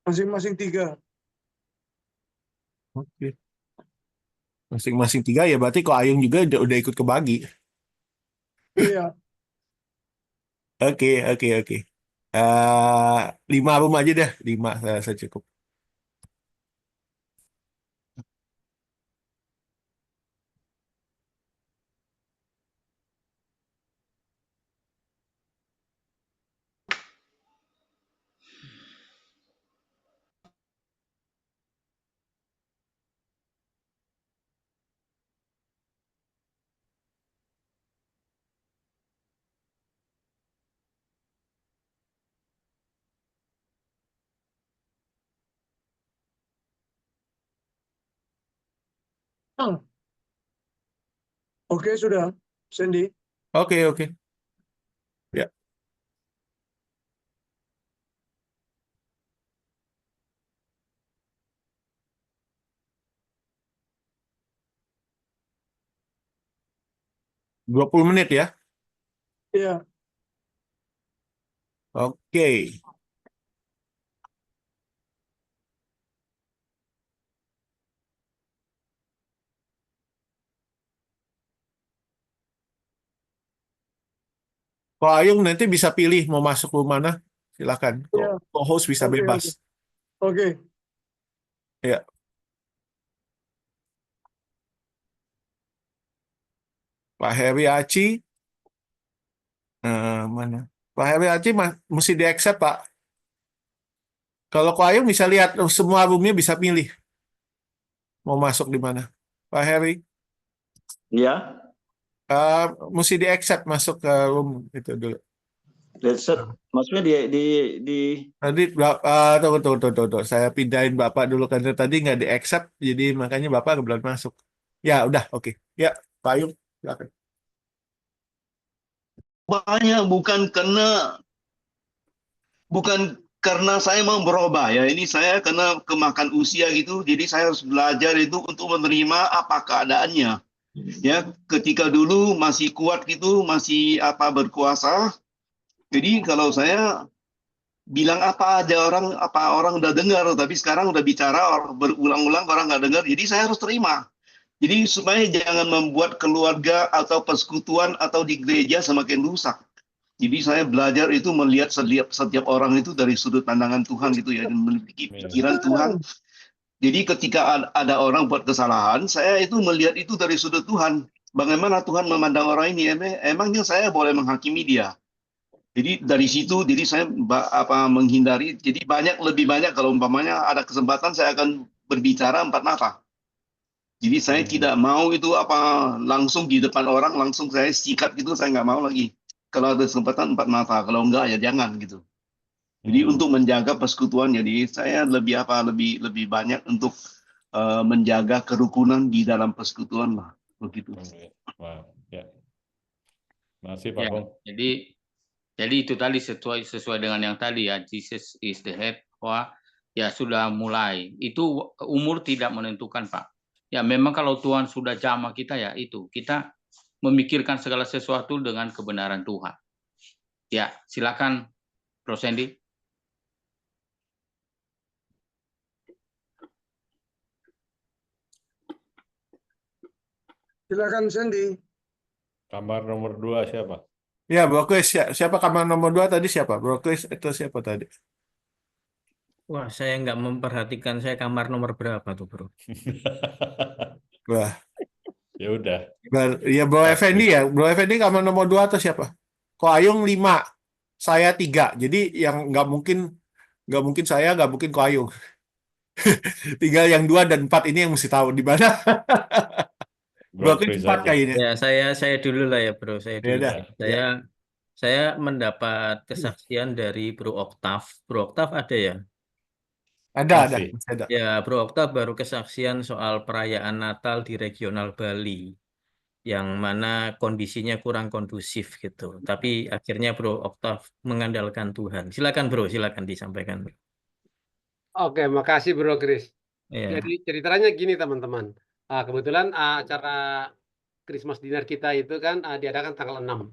Masing-masing 3. Oke. Masing-masing 3 ya, berarti kok Ayung juga udah ikut kebagi. Iya. Oke, oke, oke. 5 room aja deh, 5 saya cukup. Oke, sudah. Sandy. Oke, oke. Ya. Dua 20 menit ya. Iya. Oke. Kalau Ayung nanti bisa pilih mau masuk room mana, silakan. Iya. Kok host bisa Oke, bebas. Oke. Ya. Pak Heri Aci, mana? Pak Heri Aci mesti di-accept, Pak. Kalau Ko Ayung bisa lihat semua roomnya bisa pilih mau masuk di mana. Pak Heri, Iya, mesti di-accept masuk ke room itu dulu. set. Maksudnya di Tadi tunggu. Saya pindahin Bapak dulu karena tadi nggak di-accept, jadi makanya Bapak belum masuk. Ya, udah, oke. Ya, Pak Ayung, silakan. banyak bukan karena saya mau berubah ya. Ini saya karena kemakan usia gitu, jadi saya harus belajar itu untuk menerima apa keadaannya. Ya, ketika dulu masih kuat gitu, masih berkuasa. Jadi kalau saya bilang apa orang udah dengar, tapi sekarang udah bicara berulang-ulang orang nggak dengar. Jadi saya harus terima. Jadi supaya jangan membuat keluarga atau persekutuan atau di gereja semakin rusak. Jadi saya belajar itu melihat setiap orang itu dari sudut pandangan Tuhan gitu ya, dan memiliki pikiran Tuhan. Jadi ketika ada orang buat kesalahan, saya itu melihat itu dari sudut Tuhan. Bagaimana Tuhan memandang orang ini? Emangnya saya boleh menghakimi dia? Jadi dari situ, jadi saya menghindari. Jadi lebih banyak kalau umpamanya ada kesempatan saya akan berbicara 4 mata. Jadi saya tidak mau itu langsung di depan orang langsung saya sikat gitu, saya nggak mau lagi. Kalau ada kesempatan 4 mata, kalau enggak ya jangan gitu. Jadi untuk menjaga persekutuan, jadi saya lebih banyak untuk menjaga kerukunan di dalam persekutuan lah, begitu. Wow, ya. Masih Pak Ya, Bung. jadi itu tadi sesuai dengan yang tadi ya, Jesus is the head. Wah, ya sudah mulai. Itu umur tidak menentukan, Pak. Ya memang kalau Tuhan sudah jamah kita ya itu, kita memikirkan segala sesuatu dengan kebenaran Tuhan. Ya, silakan Bro Sandy. Silakan Sandy. Kamar nomor 2 siapa? Ya, Bro Chris, siapa kamar nomor 2 tadi siapa? Bro Chris itu siapa tadi? Wah, saya nggak memperhatikan saya kamar nomor berapa tuh, Bro. Wah, Ya udah. ya Bro Effendi ya. Bro Effendi kamar nomor 2 atau siapa? Ko Ayung 5, saya 3. Jadi yang nggak mungkin saya, nggak mungkin Ko Ayung. Tinggal yang 2 dan 4 ini yang mesti tahu di mana. Bro Chris 4 kayaknya. Ya, saya dulu lah ya, Bro. Saya Ya dulu. udah. Saya mendapat kesaksian dari Bro Oktav. Bro Oktav ada ya? Ada. Masih Ada. Ya, Bro Oktav baru kesaksian soal perayaan Natal di regional Bali, yang mana kondisinya kurang kondusif gitu. Tapi akhirnya Bro Oktav mengandalkan Tuhan. Silakan Bro, silakan disampaikan, Bro. Oke, makasih Bro Chris. Ya. Jadi ceritanya gini teman-teman. Kebetulan acara Christmas dinner kita itu kan diadakan tanggal 6.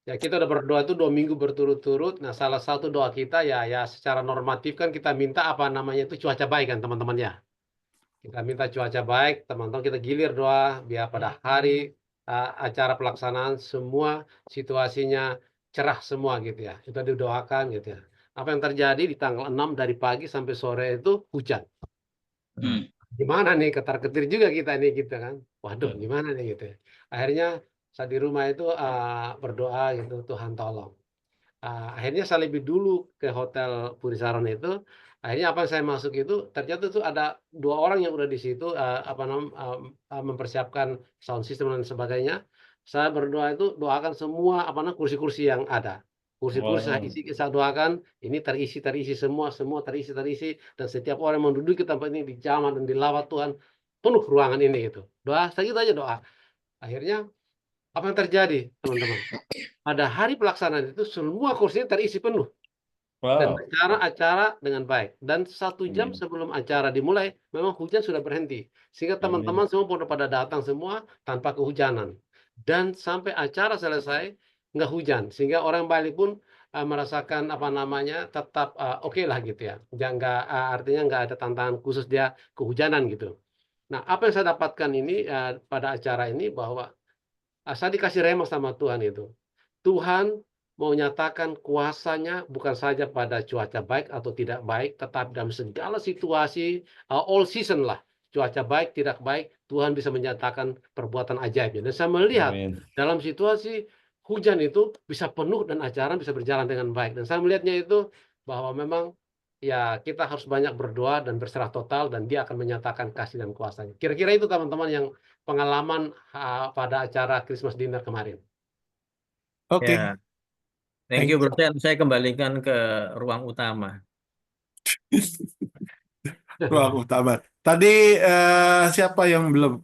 Ya, kita udah berdoa itu 2 minggu berturut-turut. Nah, salah satu doa kita ya secara normatif kan kita minta apa namanya itu cuaca baik kan teman-teman ya. Kita minta cuaca baik, teman-teman kita gilir doa biar pada hari acara pelaksanaan semua situasinya cerah semua gitu ya. Itu didoakan gitu ya. Apa yang terjadi di tanggal 6 dari pagi sampai sore itu hujan. Hmm. Gimana nih, ketar-ketir juga kita nih gitu kan. Waduh, Ya. gimana nih gitu ya. Akhirnya saat di rumah itu berdoa gitu, Tuhan tolong. Akhirnya saya lebih dulu ke hotel Puri Saron itu. Akhirnya apa yang saya masuk itu ternyata tuh ada 2 orang yang udah di situ mempersiapkan sound system dan sebagainya. Saya berdoa itu doakan semua kursi-kursi yang ada. Kursi-kursi saya Wow. isi, saya doakan ini terisi semua terisi dan setiap orang yang menduduki tempat ini dijamah dan dilawat Tuhan penuh ruangan ini gitu. Doa segitu aja doa. Akhirnya apa yang terjadi teman-teman? Pada hari pelaksanaan itu semua kursinya terisi penuh dan Wow. acara dengan baik. Dan 1 jam Amin. sebelum acara dimulai, memang hujan sudah berhenti. Sehingga teman-teman Amin. semua pada datang semua tanpa kehujanan. Dan sampai acara selesai, nggak hujan. Sehingga orang Bali pun merasakan tetap oke lah gitu ya. Artinya nggak ada tantangan khusus dia kehujanan gitu. Nah, apa yang saya dapatkan ini pada acara ini bahwa saya dikasih rema sama Tuhan itu. Tuhan mau nyatakan kuasanya bukan saja pada cuaca baik atau tidak baik, tetapi dalam segala situasi, all season lah. Cuaca baik, tidak baik, Tuhan bisa menyatakan perbuatan ajaibnya. Dan saya melihat Amin. dalam situasi hujan itu bisa penuh dan acara bisa berjalan dengan baik. Dan saya melihatnya itu bahwa memang ya kita harus banyak berdoa dan berserah total dan dia akan menyatakan kasih dan kuasanya. Kira-kira itu teman-teman yang pengalaman pada acara Christmas dinner kemarin. Oke, Ya, thank thank you you. Bro Sen. Saya kembalikan ke ruang utama. Ruang utama. Tadi siapa yang belum?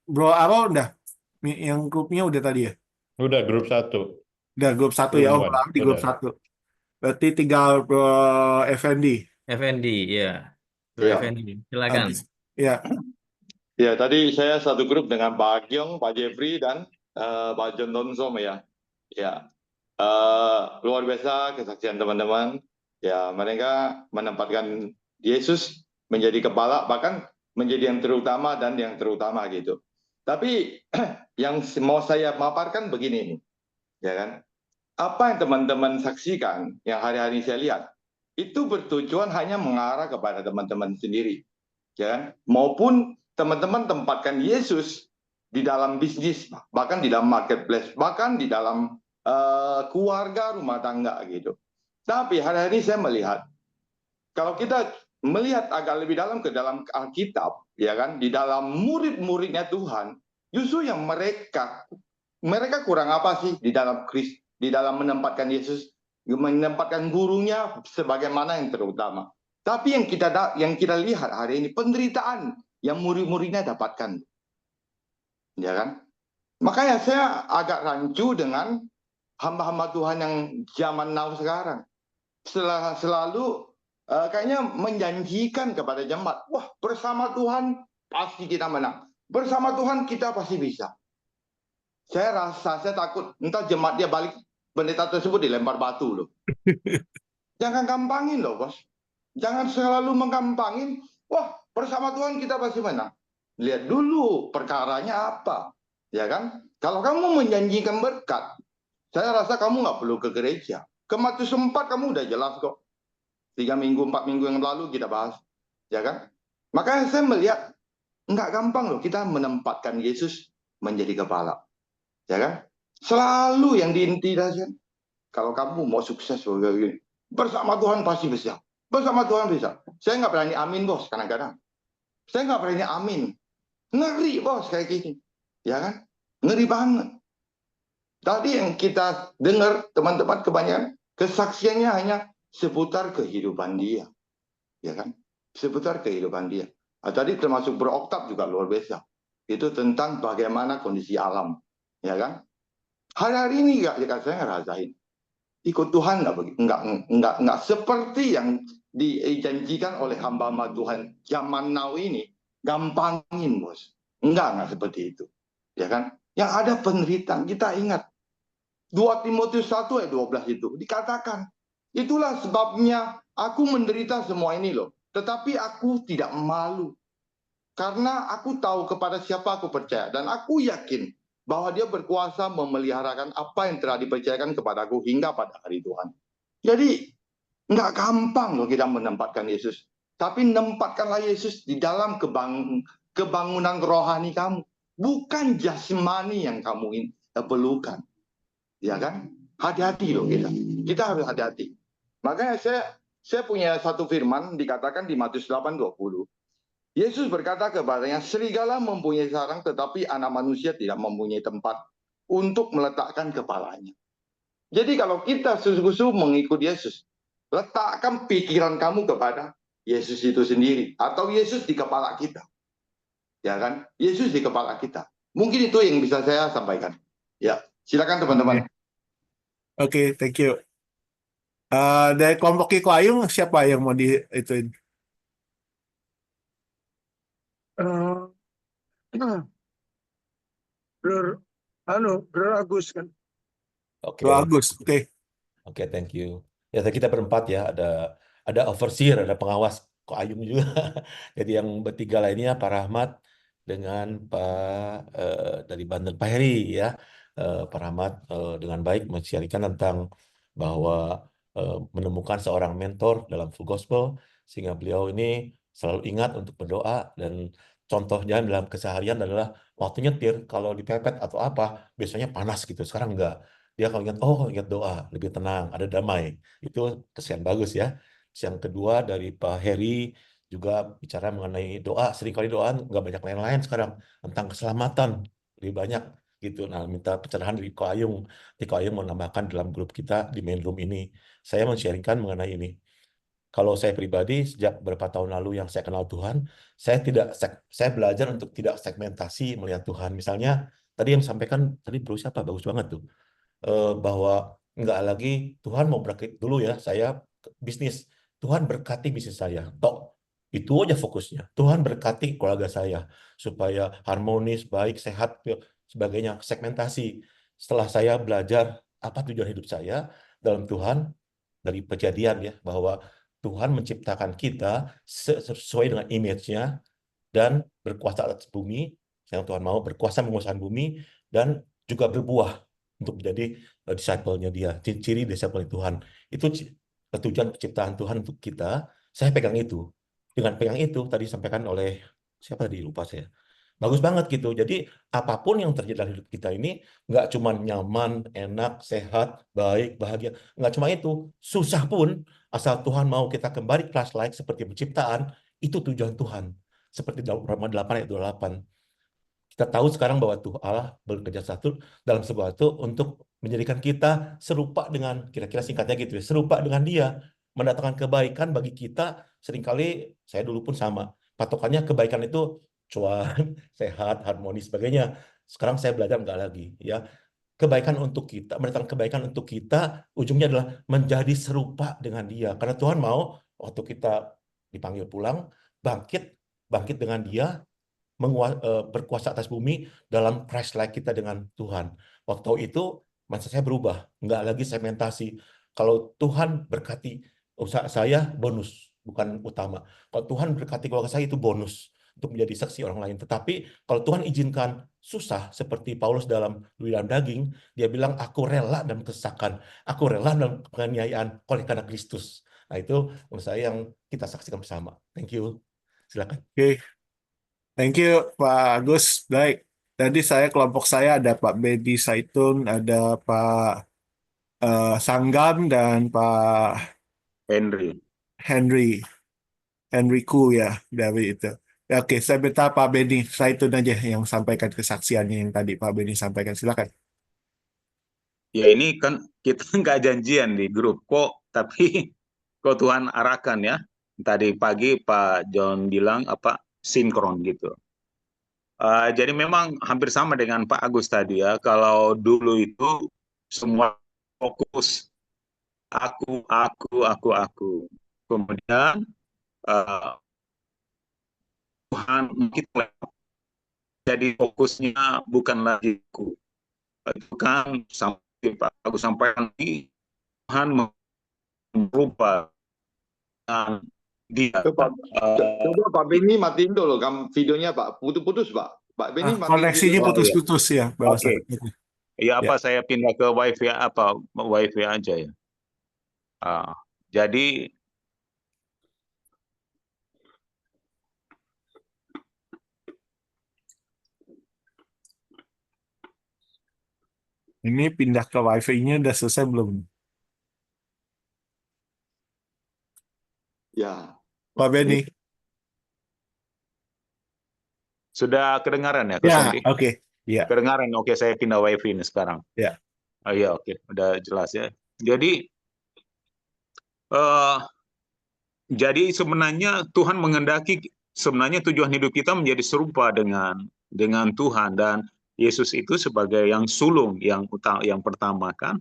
Bro Aro udah? Yang grupnya udah tadi ya? Udah grup 1. Udah grup 1 ya. Room Oh, Bro 1. Aro di grup Benar. 1. Berarti tinggal Bro Effendi. Effendi, ya. Bro Iya. Effendi, silakan. Habis. Ya. Ya, tadi saya satu grup dengan Pak Agyong, Pak Jeffrey, dan Pak John Donsom ya. Ya, luar biasa kesaksian teman-teman. Ya, mereka menempatkan Yesus menjadi kepala, bahkan menjadi yang terutama dan yang terutama gitu. Tapi yang mau saya paparkan begini nih, ya kan? Apa yang teman-teman saksikan, yang hari-hari saya lihat, itu bertujuan hanya mengarah kepada teman-teman sendiri, ya kan? Maupun teman-teman tempatkan Yesus di dalam bisnis, bahkan di dalam marketplace, bahkan di dalam keluarga, rumah tangga gitu. Tapi hari-hari saya melihat, kalau kita melihat agak lebih dalam ke dalam Alkitab, ya kan, di dalam murid-muridnya Tuhan, justru yang mereka kurang apa sih di dalam menempatkan Yesus, menempatkan gurunya sebagaimana yang terutama. Tapi yang kita lihat hari ini penderitaan yang murid-muridnya dapatkan, ya kan? Makanya saya agak rancu dengan hamba-hamba Tuhan yang zaman now sekarang. Selalu kayaknya menjanjikan kepada jemaat, wah bersama Tuhan pasti kita menang. Bersama Tuhan kita pasti bisa. Saya takut entah jemaat dia balik, pendeta tersebut dilempar batu loh. Jangan gampangin loh bos. Jangan selalu menggampangin, wah bersama Tuhan kita pasti menang. Lihat dulu perkaranya apa. Ya kan? Kalau kamu menjanjikan berkat, saya rasa kamu nggak perlu ke gereja. Ke Matius 4 kamu udah jelas kok. 3 minggu, 4 minggu yang lalu kita bahas. Ya kan? Makanya saya melihat, nggak gampang loh kita menempatkan Yesus menjadi kepala. Ya kan? Selalu yang diintimidasikan. Kalau kamu mau sukses begini, bersama Tuhan pasti bisa. Bersama Tuhan bisa. Saya nggak berani amin bos kadang-kadang. Saya nggak berani amin. Ngeri bos kayak gini. Ya kan? Ngeri banget. Tadi yang kita dengar teman-teman kebanyakan kesaksiannya hanya seputar kehidupan dia. Ya kan? Seputar kehidupan dia. Nah, tadi termasuk beroktab juga luar biasa. Itu tentang bagaimana kondisi alam. Ya kan? Hari-hari ini saya ngerasain. Ikut Tuhan nggak seperti yang dijanjikan oleh hamba-hamba Tuhan zaman now ini. Gampangin bos. Enggak seperti itu. Ya kan? Yang ada penderitaan. Kita ingat 2 Timotius 1 ayat 12 itu dikatakan, itulah sebabnya aku menderita semua ini loh. Tetapi aku tidak malu. Karena aku tahu kepada siapa aku percaya. Dan aku yakin bahwa dia berkuasa memeliharakan apa yang telah dipercayakan kepadaku hingga pada hari Tuhan. Jadi nggak gampang loh kita menempatkan Yesus. Tapi nempatkanlah Yesus di dalam kebangunan rohani kamu. Bukan jasmani yang kamu perlukan. Ya kan? Hati-hati loh kita. Kita harus hati-hati. Makanya saya punya satu firman dikatakan di Matius 8:20. Yesus berkata kepadanya, serigala mempunyai sarang tetapi anak manusia tidak mempunyai tempat untuk meletakkan kepalanya. Jadi kalau kita sungguh-sungguh mengikut Yesus, letakkan pikiran kamu kepada Yesus itu sendiri. Atau Yesus di kepala kita. Ya kan? Yesus di kepala kita. Mungkin itu yang bisa saya sampaikan. Ya, silakan teman-teman. Oke, thank you. Dari kelompok Kiko Ayung, siapa yang mau diituin? Brother Agus kan. Oke, Bagus, oke. oke, thank you. Ya, kita berempat ya, ada overseer, ada pengawas Ko Ayung juga. Jadi yang bertiga lainnya Pak Rahmat dengan dari Banten Pak Heri ya. Pak Rahmat dengan baik mensiarkan tentang bahwa menemukan seorang mentor dalam full gospel sehingga beliau ini selalu ingat untuk berdoa, dan contohnya dalam keseharian adalah waktu nyetir kalau dipepet atau apa biasanya panas gitu, sekarang enggak. Dia kalau ingat, oh ingat doa, lebih tenang, ada damai. Itu kesan bagus ya. Terus yang kedua dari Pak Heri juga bicara mengenai doa. Seringkali doa nggak banyak lain-lain sekarang. Tentang keselamatan, lebih banyak gitu. Nah, minta pencerahan dari Ko Ayung. Ko Ayung mau nambahkan dalam grup kita di main room ini. Saya men-sharingkan mengenai ini. Kalau saya pribadi, sejak beberapa tahun lalu yang saya kenal Tuhan, saya belajar untuk tidak segmentasi melihat Tuhan. Misalnya, tadi yang sampaikan, tadi Bro siapa? Bagus banget tuh. Bahwa nggak lagi Tuhan mau berkati dulu ya, saya bisnis, Tuhan berkati bisnis saya, tok itu aja fokusnya. Tuhan berkati keluarga saya supaya harmonis, baik, sehat, sebagainya. Segmentasi. Setelah saya belajar apa tujuan hidup saya dalam Tuhan dari kejadian ya, bahwa Tuhan menciptakan kita sesuai dengan image-nya dan berkuasa atas bumi, yang Tuhan mau berkuasa menguasai bumi dan juga berbuah untuk menjadi disciple-nya dia, ciri disciple Tuhan. Itu tujuan penciptaan Tuhan untuk kita. Saya pegang itu. Dengan pegang itu, tadi disampaikan oleh, siapa tadi, lupa saya. Bagus banget gitu. Jadi, apapun yang terjadi dalam hidup kita ini, nggak cuma nyaman, enak, sehat, baik, bahagia. Nggak cuma itu. Susah pun, asal Tuhan mau kita kembali Christ-like seperti penciptaan, itu tujuan Tuhan. Seperti Roma 8 ayat 28. Kita tahu sekarang bahwa Tuhan Allah bekerja satu dalam sesuatu untuk menjadikan kita serupa dengan, kira-kira singkatnya gitu ya, serupa dengan Dia, mendatangkan kebaikan bagi kita. Seringkali saya dulu pun sama, patokannya kebaikan itu cuan, sehat, harmonis, sebagainya. Sekarang saya belajar enggak lagi, ya. Kebaikan untuk kita, mendatangkan kebaikan untuk kita, ujungnya adalah menjadi serupa dengan Dia. Karena Tuhan mau waktu kita dipanggil pulang, bangkit dengan Dia, berkuasa atas bumi dalam Christ-like kita dengan Tuhan. Waktu itu mindset saya berubah, nggak lagi segmentasi. Kalau Tuhan berkati usaha saya, bonus, bukan utama. Kalau Tuhan berkati keluarga saya, itu bonus untuk menjadi saksi orang lain. Tetapi kalau Tuhan izinkan susah, seperti Paulus dalam dalam daging, dia bilang, aku rela dalam kesesakan, aku rela dalam penganiayaan oleh karena Kristus. Nah, itu menurut saya yang kita saksikan bersama. Thank you. Silakan. Oke. Thank you, Pak Agus. Baik. Tadi kelompok saya ada Pak Bedi Saitun, ada Pak Sanggam, dan Pak Henry Ku ya, dari itu. Ya, oke, saya minta Pak Bedi Saitun aja yang sampaikan kesaksiannya yang tadi Pak Bedi sampaikan. Silakan. Ya ini kan kita nggak janjian di grup kok, tapi kok Tuhan arahkan ya. Tadi pagi Pak John bilang apa sinkron gitu. Jadi memang hampir sama dengan Pak Agus tadi ya. Kalau dulu itu semua fokus aku. Kemudian Tuhan kita jadi fokusnya bukan lagi aku. Itu kan sampai Pak Agus sampaikan ini Tuhan merubah dia. Coba, coba Pak Beni matiin dulu videonya Pak. Putus-putus Pak. Pak Beni matiin Koneksinya dulu. putus-putus ya, Pak Oke. Ustadz. Oke. Ya apa Ya. saya pindah ke wifi aja ya. Jadi Ini pindah ke wifi-nya udah selesai belum? Ya. Pak Beni? sudah kedengaran ya, Coach Ya, Henry? oke. Ya. Kedengaran, oke saya pindah wifi ini sekarang. Ya. Oh iya, oke, udah jelas ya. Jadi sebenarnya Tuhan menghendaki, sebenarnya tujuan hidup kita menjadi serupa dengan Tuhan, dan Yesus itu sebagai yang sulung yang pertama kan.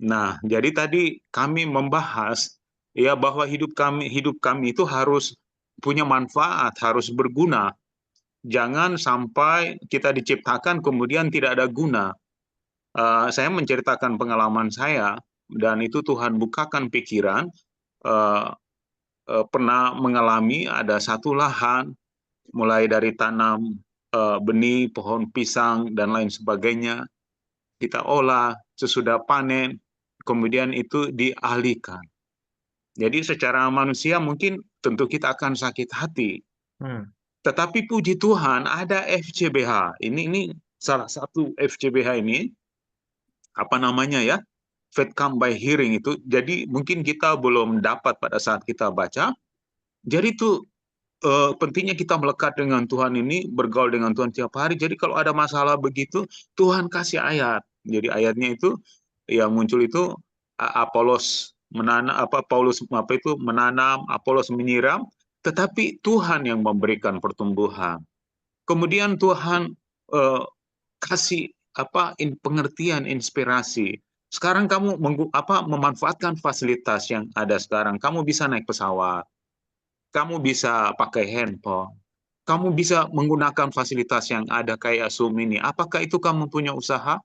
Nah, jadi tadi kami membahas ya bahwa hidup kami itu harus punya manfaat, harus berguna. Jangan sampai kita diciptakan kemudian tidak ada guna. Saya menceritakan pengalaman saya, dan itu Tuhan bukakan pikiran. Pernah mengalami ada satu lahan, mulai dari tanam benih, pohon pisang, dan lain sebagainya. Kita olah, sesudah panen, kemudian itu dialihkan. Jadi secara manusia mungkin tentu kita akan sakit hati. Tetapi puji Tuhan ada FCBH. Ini salah satu FCBH ini, apa namanya ya? Faith come by hearing itu. Jadi mungkin kita belum dapat pada saat kita baca. Jadi itu pentingnya kita melekat dengan Tuhan ini, bergaul dengan Tuhan tiap hari. Jadi kalau ada masalah begitu, Tuhan kasih ayat. Jadi ayatnya itu yang muncul itu Paulus menanam, Apolos menyiram, tetapi Tuhan yang memberikan pertumbuhan. Kemudian Tuhan kasih pengertian, inspirasi. Sekarang kamu memanfaatkan fasilitas yang ada sekarang. Kamu bisa naik pesawat, kamu bisa pakai handphone, kamu bisa menggunakan fasilitas yang ada kayak Zoom ini. Apakah itu kamu punya usaha?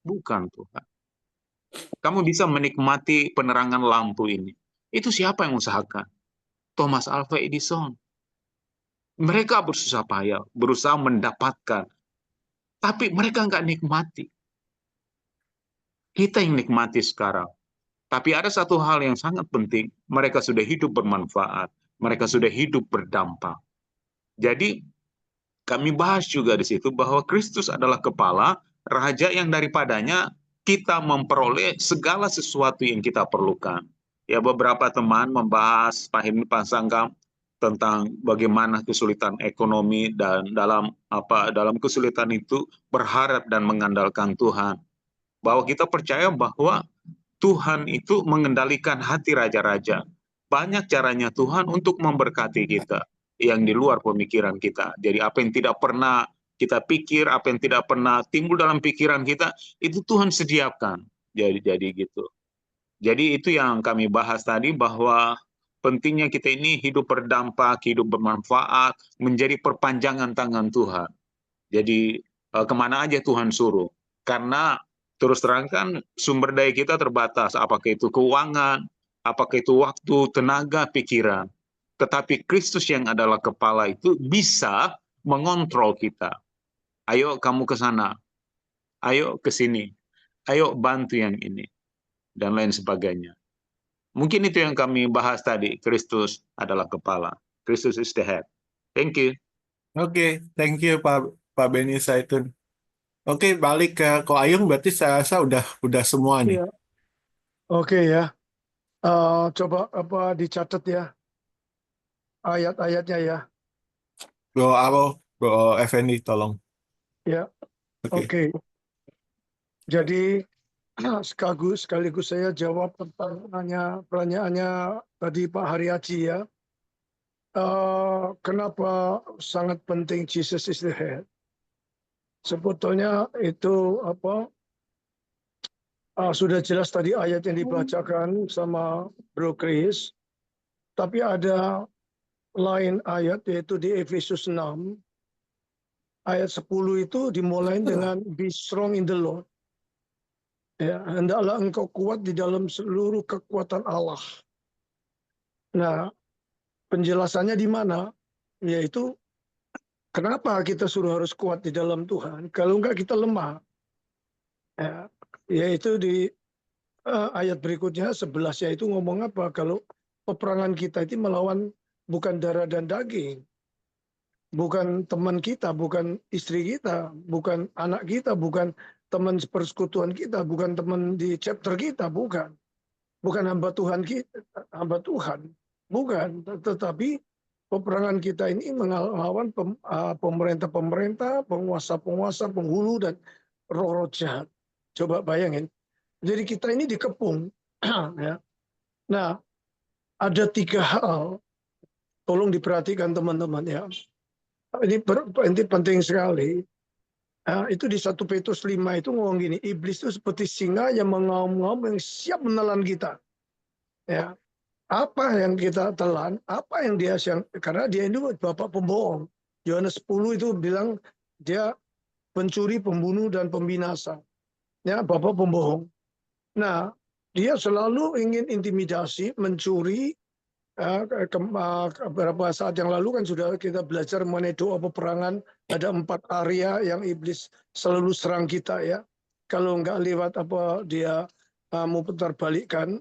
Bukan, Tuhan. Kamu bisa menikmati penerangan lampu ini. Itu siapa yang usahakan? Thomas Alva Edison. Mereka bersusah payah, berusaha mendapatkan. Tapi mereka nggak nikmati. Kita yang nikmati sekarang. Tapi ada satu hal yang sangat penting. Mereka sudah hidup bermanfaat. Mereka sudah hidup berdampak. Jadi, kami bahas juga di situ bahwa Kristus adalah kepala, raja yang daripadanya kita memperoleh segala sesuatu yang kita perlukan. Ya, beberapa teman membahas Pak Sanggam tentang bagaimana kesulitan ekonomi, dan dalam kesulitan itu berharap dan mengandalkan Tuhan. Bahwa kita percaya bahwa Tuhan itu mengendalikan hati raja-raja. Banyak caranya Tuhan untuk memberkati kita yang di luar pemikiran kita. Jadi apa yang tidak pernah kita pikir, apa yang tidak pernah timbul dalam pikiran kita, itu Tuhan sediakan. Jadi gitu. Jadi itu yang kami bahas tadi, bahwa pentingnya kita ini hidup berdampak, hidup bermanfaat, menjadi perpanjangan tangan Tuhan. Jadi kemana aja Tuhan suruh. Karena terus terang kan sumber daya kita terbatas, apakah itu keuangan, apakah itu waktu, tenaga, pikiran. Tetapi Kristus yang adalah kepala itu bisa mengontrol kita. Ayo kamu ke sana, ayo ke sini, ayo bantu yang ini, dan lain sebagainya. Mungkin itu yang kami bahas tadi, Kristus adalah kepala. Kristus is the head. Thank you. Oke, thank you Pak Beni Saitun. Oke, balik ke Ko Ayung, berarti saya rasa udah semua nih. Iya. Oke ya. Coba dicatat ya ayat-ayatnya ya. Bro Aro, Bro Effendi, tolong. Ya. Oke. Jadi sekaligus saya jawab pertanyaannya tadi Pak Haryadi ya. Kenapa sangat penting Jesus is the head? Sebetulnya itu sudah jelas tadi ayat yang dibacakan sama Bro Chris. Tapi ada lain ayat yaitu di Efesus 6 ayat 10 itu dimulai dengan be strong in the Lord. Ya, hendaklah engkau kuat di dalam seluruh kekuatan Allah. Nah, penjelasannya di mana? Yaitu kenapa kita suruh harus kuat di dalam Tuhan? Kalau enggak kita lemah. Ya, yaitu di ayat berikutnya 11 yaitu ngomong apa? Kalau peperangan kita itu melawan bukan darah dan daging. Bukan teman kita, bukan istri kita, bukan anak kita, bukan teman persekutuan kita, bukan teman di chapter kita, bukan. Bukan hamba Tuhan kita, hamba Tuhan. Bukan, tetapi peperangan kita ini melawan pemerintah-pemerintah, penguasa-penguasa, penghulu, dan roh-roh jahat. Coba bayangin. Jadi kita ini dikepung. Ya. Nah, ada 3 hal. Tolong diperhatikan teman-teman ya. Ini penting sekali. Itu di 1 Petrus 5 itu ngomong gini, iblis itu seperti singa yang mengaum-ngaum yang siap menelan kita. Ya. Apa yang kita telan, apa yang dia karena dia itu bapak pembohong. Yohanes 10 itu bilang dia pencuri, pembunuh, dan pembinasa. Ya, bapak pembohong. Nah, dia selalu ingin intimidasi, mencuri. Beberapa saat yang lalu kan sudah kita belajar mengenai doa peperangan. Ada 4 area yang iblis selalu serang kita ya. Kalau nggak lewat apa dia mau putar balikkan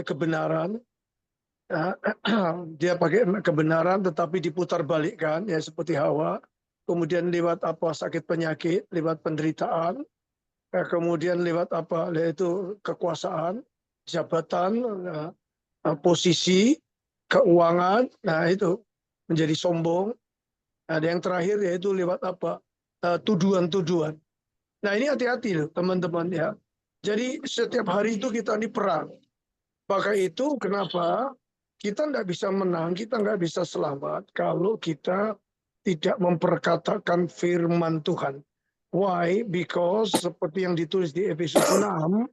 kebenaran. Dia pakai kebenaran tetapi diputar balikkan ya seperti Hawa. Kemudian lewat apa sakit penyakit, lewat penderitaan. Kemudian lewat apa yaitu kekuasaan, jabatan, posisi, keuangan, nah itu menjadi sombong. Ada yang terakhir yaitu lewat apa? Tuduhan-tuduhan. Nah ini hati-hati loh teman-teman ya. Jadi setiap hari itu kita ini perang. Maka itu kenapa kita nggak bisa menang, kita nggak bisa selamat kalau kita tidak memperkatakan firman Tuhan. Why? Because seperti yang ditulis di Efesus 6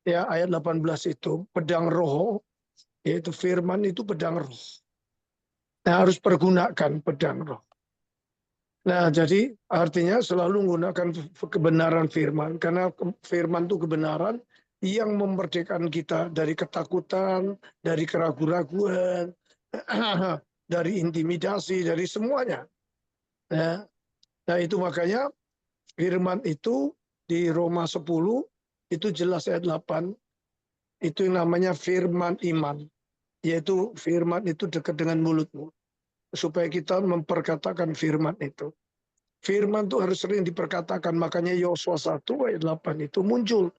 ya ayat 18 itu pedang roh. Yaitu firman itu pedang roh. Nah, harus pergunakan pedang roh. Nah, jadi artinya selalu menggunakan kebenaran firman. Karena firman itu kebenaran yang memerdekakan kita dari ketakutan, dari keraguan-raguan, dari intimidasi, dari semuanya. Nah, itu makanya firman itu di Roma 10, itu jelas ayat 8, itu yang namanya firman iman. Yaitu firman itu dekat dengan mulutmu. Supaya kita memperkatakan firman itu. Firman itu harus sering diperkatakan. Makanya Yosua 1 ayat 8 itu muncul.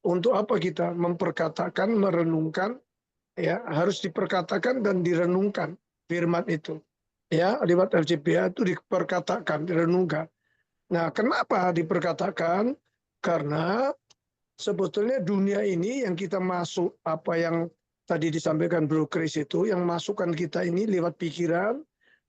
Untuk apa kita memperkatakan, merenungkan. Ya, harus diperkatakan dan direnungkan firman itu. Ya, lewat FJPA itu diperkatakan, direnungkan. Nah, kenapa diperkatakan? Karena sebetulnya dunia ini yang kita masuk, apa yang tadi disampaikan Bro Chris itu, yang masukkan kita ini lewat pikiran,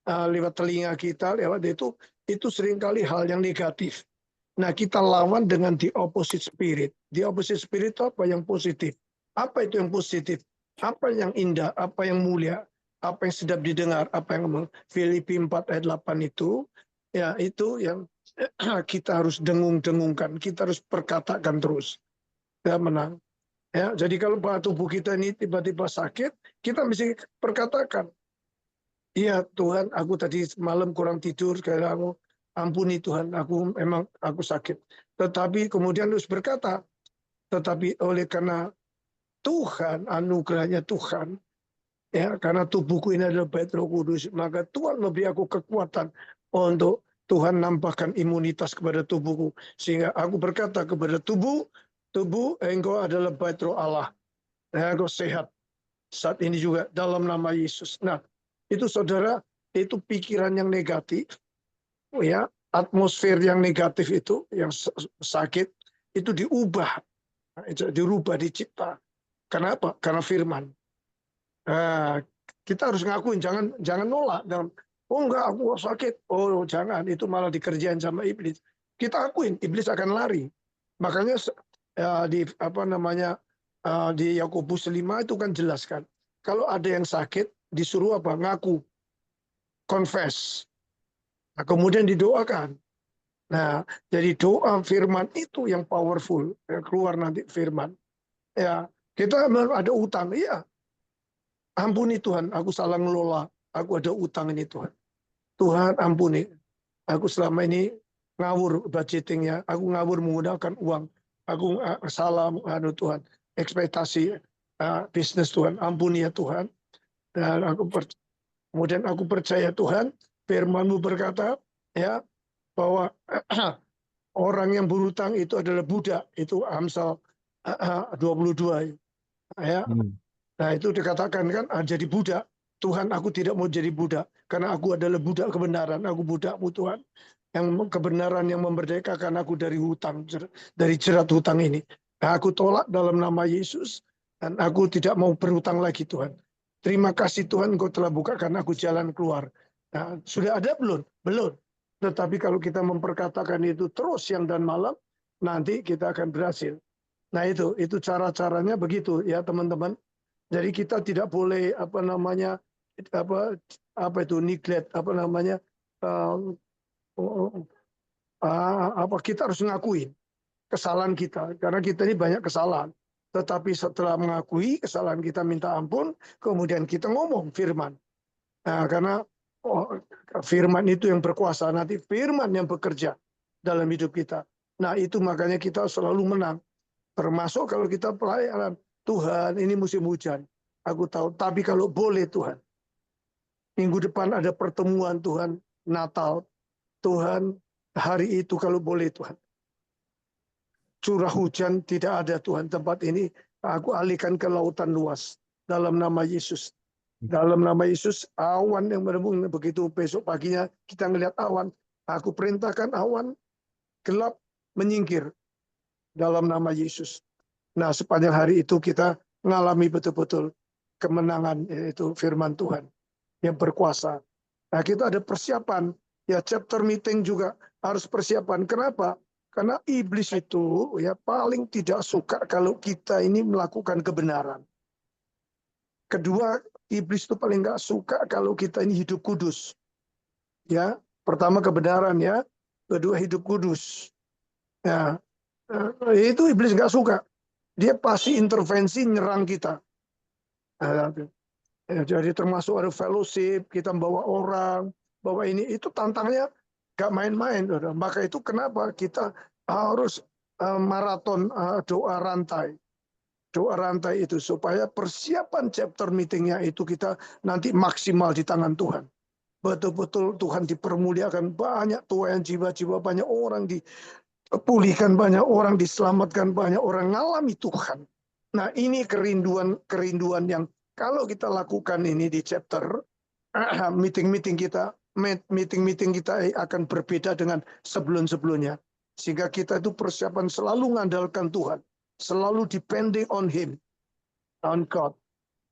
lewat telinga kita, lewat itu seringkali hal yang negatif. Nah, kita lawan dengan the opposite spirit. The opposite spirit itu apa yang positif? Apa itu yang positif? Apa yang indah? Apa yang mulia? Apa yang sedap didengar? Apa yang Filipi 4 ayat 8 itu, ya itu yang kita harus dengung-dengungkan. Kita harus perkatakan terus. Ya, menang. Ya, jadi kalau tubuh kita ini tiba-tiba sakit, kita mesti perkatakan, iya Tuhan, aku tadi malam kurang tidur, kayak aku ampuni Tuhan, aku sakit. Tetapi kemudian harus berkata, tetapi oleh karena Tuhan, anugerahnya Tuhan, ya karena tubuhku ini adalah bait Roh Kudus, maka Tuhan memberi aku kekuatan untuk Tuhan nampakkan imunitas kepada tubuhku, sehingga aku berkata kepada tubuh, engkau adalah bait Roh Allah, engkau sehat saat ini juga dalam nama Yesus. Nah, itu saudara, itu pikiran yang negatif, ya atmosfer yang negatif itu, yang sakit itu diubah, dirubah, dicipta. Kenapa? Karena firman. Kita harus ngakuin, jangan nolak. Oh enggak, aku sakit. Oh jangan, itu malah dikerjain sama iblis. Kita akuin, iblis akan lari. Makanya di Yakobus 5 itu kan jelaskan. Kalau ada yang sakit, disuruh apa? Ngaku. Confess. Nah, kemudian didoakan. Nah, jadi doa firman itu yang powerful. Ya, keluar nanti firman. Ya, kita ada utang. Iya, ampuni Tuhan, aku salah ngelola. Aku ada utang ini Tuhan. Tuhan ampuni. Aku selama ini ngawur budgetingnya. Aku ngawur menggunakan uang. Aku salah Tuhan. Ekspektasi bisnis Tuhan. Ampuni ya Tuhan. Dan kemudian aku percaya Tuhan. Firman-Mu berkata ya bahwa orang yang berhutang itu adalah budak. Itu Amsal 22. Ya. Nah itu dikatakan kan jadi budak. Tuhan, aku tidak mau jadi budak. Karena aku adalah budak kebenaran. Aku budakmu Tuhan. Yang kebenaran yang memerdekakan aku dari hutang. Dari jerat hutang ini. Nah, aku tolak dalam nama Yesus. Dan aku tidak mau berhutang lagi Tuhan. Terima kasih Tuhan, Engkau telah bukakan aku jalan keluar. Nah, sudah ada belum? Belum. Tetapi kalau kita memperkatakan itu terus siang dan malam, nanti kita akan berhasil. Nah itu cara-caranya begitu ya teman-teman. Jadi kita tidak boleh neglect kita harus ngakuin kesalahan kita karena kita ini banyak kesalahan. Tetapi setelah mengakui kesalahan kita minta ampun, kemudian kita ngomong firman. Nah, karena firman itu yang berkuasa, nanti firman yang bekerja dalam hidup kita. Nah, itu makanya kita selalu menang. Termasuk kalau kita pelayanan, Tuhan ini musim hujan. Aku tahu, tapi kalau boleh Tuhan. Minggu depan ada pertemuan Tuhan, Natal. Tuhan, hari itu kalau boleh Tuhan. Curah hujan tidak ada Tuhan tempat ini. Aku alihkan ke lautan luas. Dalam nama Yesus. Dalam nama Yesus, awan yang berembun begitu besok paginya kita ngelihat awan. Aku perintahkan awan gelap menyingkir. Dalam nama Yesus. Nah sepanjang hari itu kita mengalami betul-betul kemenangan, yaitu firman Tuhan yang berkuasa. Nah kita ada persiapan. Ya chapter meeting juga harus persiapan. Kenapa? Karena iblis itu ya paling tidak suka kalau kita ini melakukan kebenaran. Kedua, iblis itu paling nggak suka kalau kita ini hidup kudus. Ya, pertama kebenaran ya, kedua hidup kudus. Ya, itu iblis nggak suka. Dia pasti intervensi nyerang kita. Jadi termasuk ada fellowship, kita bawa orang, bawa ini, itu tantangannya gak main-main. Maka itu kenapa kita harus maraton doa rantai. Doa rantai itu supaya persiapan chapter meetingnya itu kita nanti maksimal di tangan Tuhan. Betul-betul Tuhan dipermuliakan, banyak tuayan jiwa-jiwa, banyak orang dipulihkan, banyak orang diselamatkan, banyak orang ngalami Tuhan. Nah ini kerinduan yang kalau kita lakukan ini di chapter meeting-meeting kita akan berbeda dengan sebelum-sebelumnya. Sehingga kita itu persiapan selalu mengandalkan Tuhan. Selalu depending on Him. On God.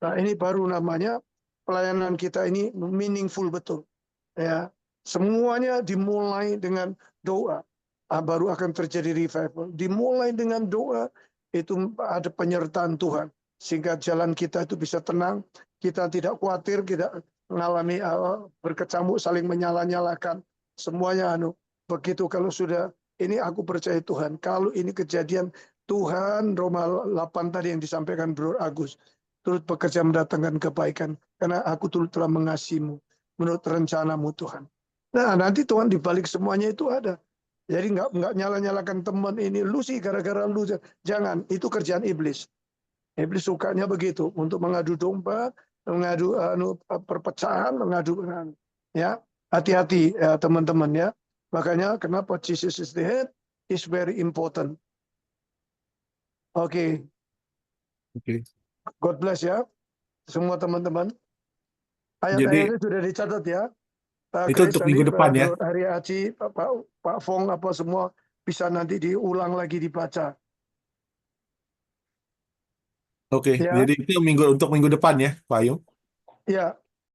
Nah ini baru namanya pelayanan kita ini meaningful betul. Ya, semuanya dimulai dengan doa. Baru akan terjadi revival. Dimulai dengan doa, itu ada penyertaan Tuhan. Sehingga jalan kita itu bisa tenang. Kita tidak khawatir, tidak mengalami berkecamuk, saling menyala-nyalakan. Semuanya begitu kalau sudah, ini aku percaya Tuhan. Kalau ini kejadian, Tuhan, Roma 8 tadi yang disampaikan Bro Agus, turut bekerja mendatangkan kebaikan. Karena aku turut telah mengasihimu menurut rencanamu Tuhan. Nah nanti Tuhan dibalik semuanya itu ada. Jadi nggak nyala-nyalakan teman ini, lu sih gara-gara lu. Jangan, itu kerjaan iblis. Iblis sukanya begitu, untuk mengadu domba, mengadu perpecahan, mengadu ya. Hati-hati ya, teman-teman ya. Makanya kenapa Jesus is the head is very important. Oke. God bless ya semua teman-teman. Ayat-ayatnya sudah dicatat ya. Itu untuk minggu depan ya. Hari Aci, Pak Fong apa semua bisa nanti diulang lagi dibaca. Oke, Ya. jadi itu untuk minggu depan ya, Pak Ayung. Ya,